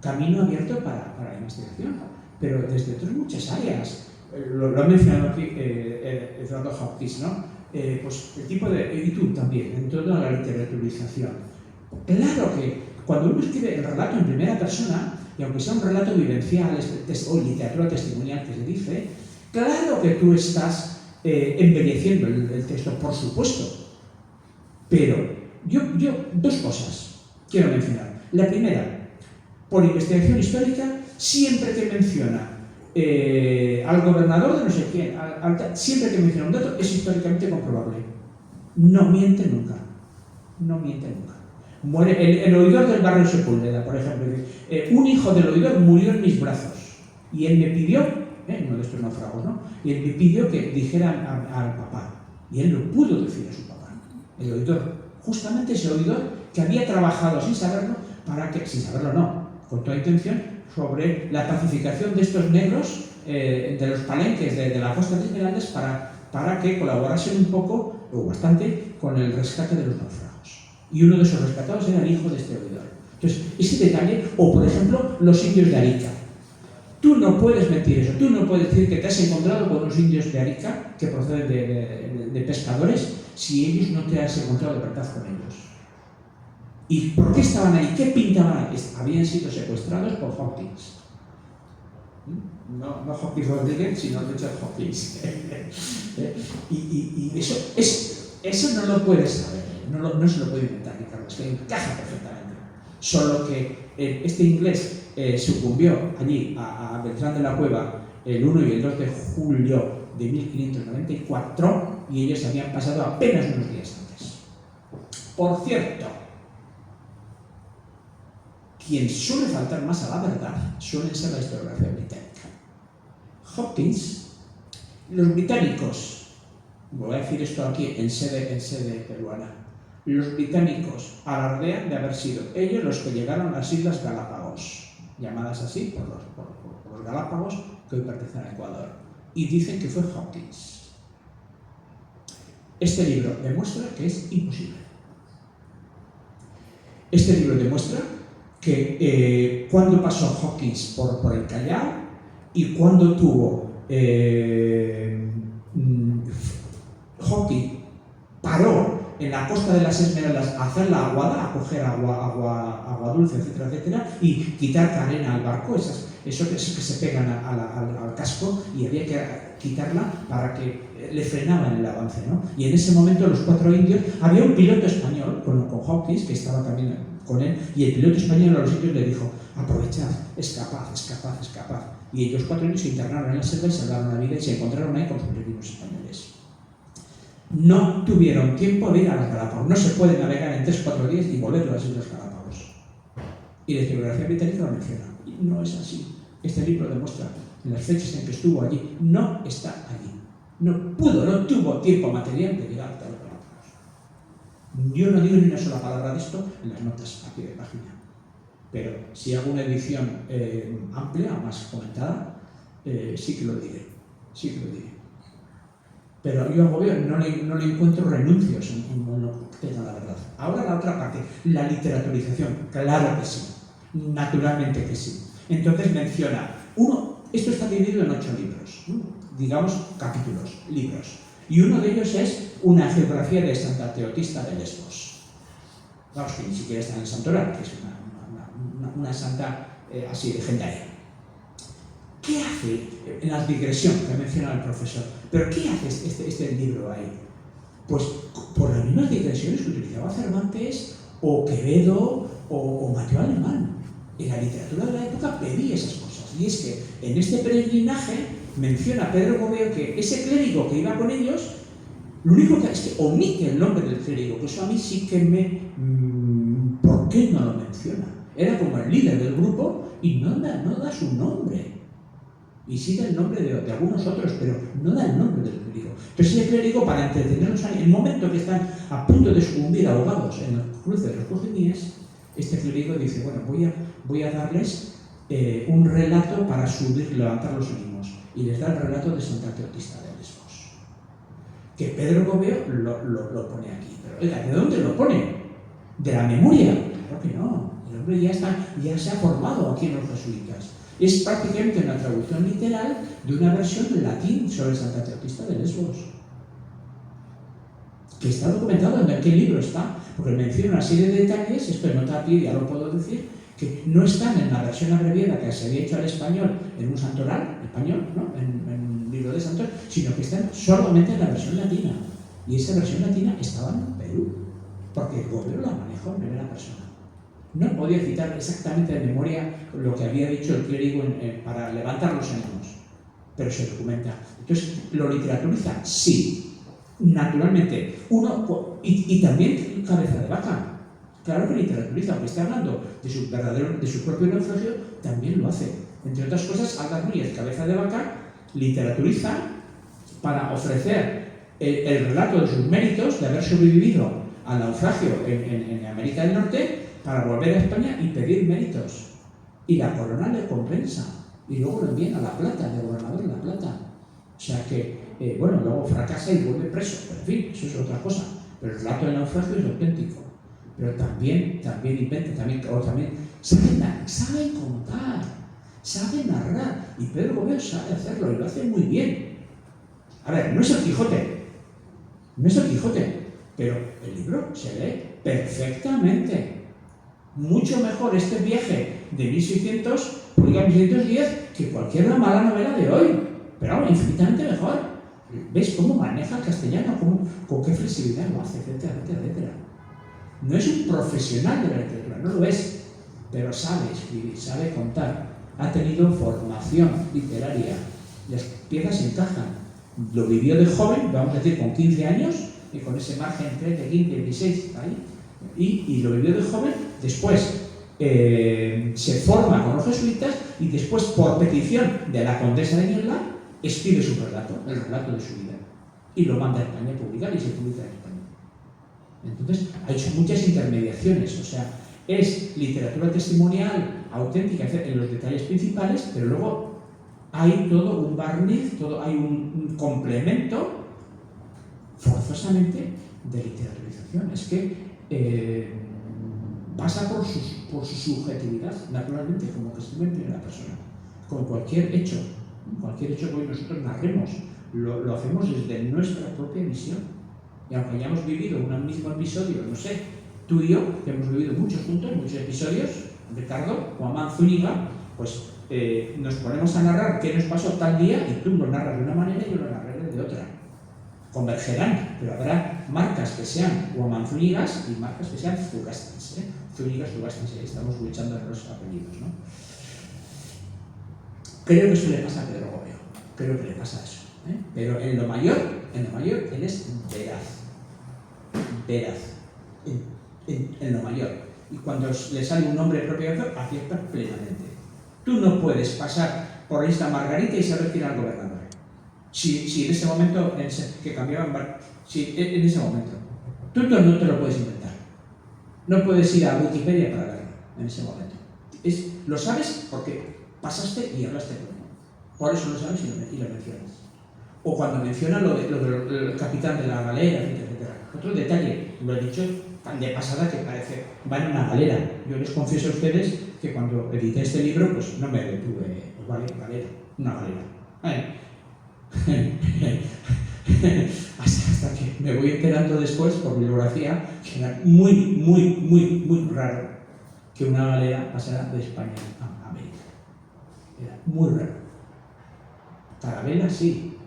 camino abierto para la investigación, pero desde otras muchas áreas. Lo ha mencionado aquí Eduardo Hopkins, ¿no? Pues el tipo de, y tú también, en toda la literaturización. Claro que cuando uno escribe el relato en primera persona, y aunque sea un relato vivencial o literatura testimonial que se dice, claro que tú estás embelleciendo el texto, por supuesto. Pero yo dos cosas quiero mencionar. La primera, por investigación histórica, siempre que menciona al gobernador de no sé quién, siempre que menciona un dato, es históricamente comprobable. No miente nunca. No miente nunca. Muere el oidor del barrio Sepúlveda, por ejemplo. Un hijo del oidor murió en mis brazos. Y él me pidió, uno de estos náufragos, ¿no? Y él me pidió que dijera al papá. Y él no pudo decir a su papá. El oidor, justamente ese oidor que había trabajado sin saberlo, sin saberlo no, con toda intención, sobre la pacificación de estos negros de los palenques de la costa de Esmeraldas para que colaborasen un poco, o bastante, con el rescate de los náufragos. Y uno de esos rescatados era el hijo de este oidor. Entonces, ese detalle, o por ejemplo, los indios de Arica. Tú no puedes mentir eso, tú no puedes decir que te has encontrado con unos indios de Arica que proceden de pescadores si ellos no te has encontrado de verdad con ellos. ¿Y por qué estaban ahí? ¿Qué pintaban ahí? Habían sido secuestrados por Hopkins. No Hopkins Rodríguez, sino Richard Hopkins. Y eso no lo puedes saber, no se lo puede inventar, Ricardo, es que encaja perfectamente. Solo que este inglés sucumbió allí a Beltrán de la Cueva el 1 y el 2 de julio de 1594 y ellos habían pasado apenas unos días antes. Por cierto, quien suele faltar más a la verdad suele ser la historiografía británica. Hopkins, los británicos, voy a decir esto aquí en sede peruana, los británicos alardean de haber sido ellos los que llegaron a las Islas Galápagos, llamadas así por los Galápagos que hoy pertenecen a Ecuador, y dicen que fue Hopkins. Este libro demuestra que es imposible. Este libro demuestra que cuando pasó Hopkins por el Callao y cuando tuvo Hopkins paró en la costa de las Esmeraldas a hacer la aguada, a coger agua dulce, etcétera, etcétera, y quitar arena al barco, eso que se pegan al casco, y había que quitarla para que le frenaban el avance, ¿no? Y en ese momento los 4 indios, había un piloto español con Hopkins, que estaba también con él, y el piloto español a los indios le dijo: aprovechad, es capaz. Y ellos 4 indios se internaron en la selva y salvaron la vida y se encontraron ahí con los peregrinos españoles. No tuvieron tiempo de ir a las Galápagos. No se puede navegar en 3 o 4 días y volver a las Islas Galápagos. Y la historiografía británica lo menciona. Y no es así. Este libro demuestra en las fechas en que estuvo allí, no está allí. No tuvo tiempo material de llegar hasta los Galápagos. Yo no digo ni una sola palabra de esto en las notas aquí de página. Pero si hago una edición amplia o más comentada, sí que lo diré. Pero yo a Gobierno no le encuentro renuncios en lo que tenga la verdad. Ahora la otra parte, la literaturización, claro que sí, naturalmente que sí. Entonces menciona, esto está dividido en 8 libros, digamos capítulos, libros, y uno de ellos es una geografía de Santa Teotista de Lesbos. Vamos, que ni siquiera está en el Santoral, que es una santa así legendaria. ¿Qué hace en la digresión que ha mencionado el profesor? ¿Pero qué hace este libro ahí? Pues por las mismas digresiones que utilizaba Cervantes o Quevedo o Mateo Alemán. En la literatura de la época pedía esas cosas. Y es que en este peregrinaje menciona Pedro Gobeo que ese clérigo que iba con ellos, lo único que es que omite el nombre del clérigo, que eso a mí sí que ¿por qué no lo menciona? Era como el líder del grupo y no da su nombre. Y sí da el nombre de algunos otros, pero no da el nombre del clérigo. Pero ese clérigo, para entretenerlos ahí, en el momento que están a punto de sucumbir ahogados en el cruce de los Cojeníes, este clérigo dice: bueno, voy a darles un relato para levantar los ánimos. Y les da el relato de Santa Teotista de Lesbos. que Pedro Gobeo lo pone aquí. Pero oiga, ¿de dónde lo pone? ¿De la memoria? Claro que no. El hombre ya se ha formado aquí en los jesuitas. Es prácticamente una traducción literal de una versión en latín sobre Santa Teotista de Lesbos, que está documentado en aquel libro, está, porque menciona una serie de detalles, esto en otra pie ya lo puedo decir, que no están en la versión abreviada que se había hecho al español en un santoral español, ¿no? en un libro de santos, sino que están solamente en la versión latina. Y esa versión latina estaba en Perú, porque el gobierno la manejó en primera persona. No podía citar exactamente de memoria lo que había dicho el clérigo para levantar los ánimos, pero se documenta. Entonces, ¿lo literaturiza? Sí, naturalmente. Y también cabeza de vaca. Claro que literaturiza, aunque esté hablando de su propio naufragio, también lo hace. Entre otras cosas, Albert Núñez, cabeza de vaca, literaturiza para ofrecer el relato de sus méritos de haber sobrevivido al naufragio en América del Norte, para volver a España y pedir méritos. Y la corona le compensa. Y luego lo envían a La Plata, de gobernador de La Plata. O sea que, luego fracasa y vuelve preso. Pero en fin, eso es otra cosa. Pero el relato del naufragio es auténtico. Pero también inventa, también sabe contar, sabe narrar. Y Pedro Gobeo sabe hacerlo y lo hace muy bien. A ver, no es el Quijote. Pero el libro se lee perfectamente. Mucho mejor este viaje de 1600, publicado en 1610, que cualquier mala novela de hoy. Pero infinitamente mejor. ¿Ves cómo maneja el castellano? Con qué flexibilidad lo hace, etcétera, etcétera, etcétera. No es un profesional de la literatura, no lo es, pero sabe escribir, sabe contar. Ha tenido formación literaria. Las piezas encajan. Lo vivió de joven, vamos a decir, con 15 años, y con ese margen entre 15 y 16, ahí. Y lo vivió de joven, después se forma con los jesuitas y después, por petición de la condesa de Niebla, escribe su relato, el relato de su vida. Y lo manda a España a publicar y se publica en España. Entonces, ha hecho muchas intermediaciones, o sea, es literatura testimonial, auténtica en los detalles principales, pero luego hay todo un barniz, hay un complemento, forzosamente, de literaturización. Es que pasa por su subjetividad, naturalmente, como que escribe en primera persona. Con cualquier hecho que hoy nosotros narremos, lo hacemos desde nuestra propia visión. Y aunque hayamos vivido un mismo episodio, no sé, tú y yo, que hemos vivido muchos juntos, muchos episodios, Ricardo, Juan Zúñiga, pues nos ponemos a narrar qué nos pasó tal día y tú lo narras de una manera y yo lo narraré de otra. Convergerán, pero habrá marcas que sean Guamanzúñigas y marcas que sean Zugastins. Zúñigas, Zugastins, estamos luchando en los apellidos, ¿no? Creo que eso le pasa a Pedro Gobeo, creo que le pasa eso. Pero en lo mayor, él es veraz, en lo mayor. Y cuando le sale un nombre propio, acierta plenamente. Tú no puedes pasar por Isla Margarita y saber quién era el gobernador. Si en ese momento que cambiaban, en ese momento, tú no te lo puedes inventar. No puedes ir a Wikipedia para verlo en ese momento. Lo sabes porque pasaste y hablaste con él. Por eso lo sabes y lo mencionas. O cuando menciona lo del capitán de la galera, etcétera. Otro detalle, lo he dicho tan de pasada que parece, va en una galera. Yo les confieso a ustedes que cuando edité este libro, pues no me detuve, pues vale, galera, una galera. Hasta que me voy enterando después por bibliografía que era muy raro que una galera pasara de España a América. Era muy raro. Carabela sí,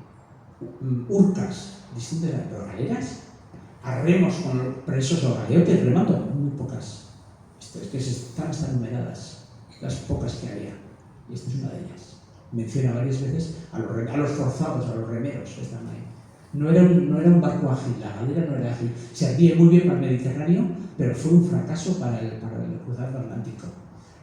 urcas, distintas, pero galeras, arremos con los presos o galeotes remando, muy pocas. Es que están hasta numeradas, las pocas que había, y esta es una de ellas. Menciona varias veces a los forzados, a los remeros que están ahí. No era un barco ágil, la galera no era ágil. Servía muy bien para el Mediterráneo, pero fue un fracaso para cruzar el Atlántico.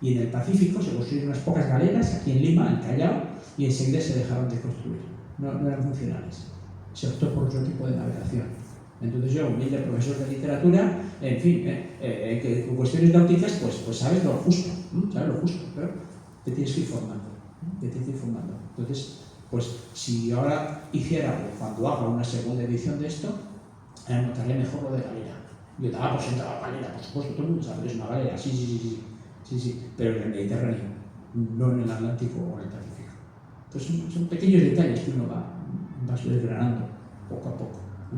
Y en el Pacífico se construyeron unas pocas galeras, aquí en Lima, en Callao, y enseguida se dejaron de construir. No eran funcionales. Se optó por otro tipo de navegación. Entonces yo, humilde profesor de literatura, en fin, que con cuestiones náuticas, pues sabes lo justo, pero te tienes que ir formando. Entonces, Pues si ahora hiciera, o cuando haga una segunda edición de esto, anotaré mejor lo de galera. Yo daba por sentado galera, por supuesto, todo el mundo sabe que es una galera, sí, pero en el Mediterráneo, no en el Atlántico o en el Pacífico. Entonces son pequeños detalles que uno va desgranando poco a poco, ¿no?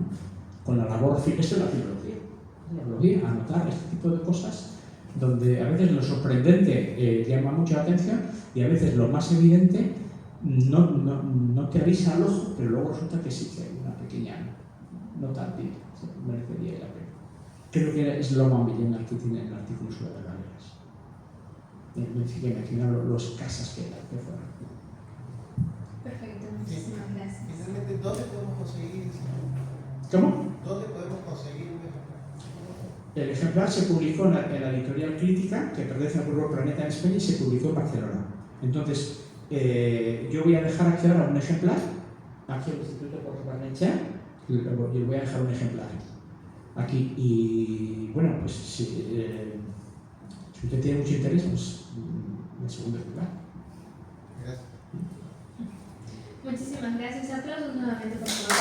Con la labor, esto es la filología, anotar este tipo de cosas, donde a veces lo sorprendente llama mucho la atención y a veces lo más evidente no te avisa al ojo, pero luego resulta que sí que hay una pequeña nota antigua, merecería la pena. Creo que es Loma Millén el que tiene el artículo sobre las galeras. Que mencionaron los casas que fueron. Perfecto, muchísimas gracias. Finalmente, ¿dónde podemos conseguir ese? ¿Cómo? ¿Dónde podemos conseguir un ejemplar? El ejemplar se publicó en la editorial Crítica, que pertenece al grupo Planeta en España, y se publicó en Barcelona. Entonces, yo voy a dejar aquí ahora un ejemplar, aquí en el Instituto Jorge Barnechea, yo voy a dejar un ejemplar aquí. Y bueno, pues si usted tiene mucho interés, pues el segundo ejemplar. Gracias. Muchísimas gracias. Aplausos nuevamente, por favor.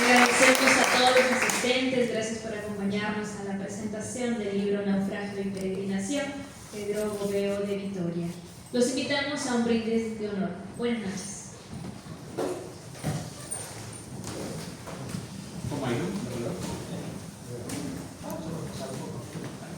Agradecemos a todos los asistentes, gracias por acompañarnos a la presentación del libro Naufragio y Peregrinación, Pedro Gobeo de Vitoria. Los invitamos a un brindis de honor. Buenas noches.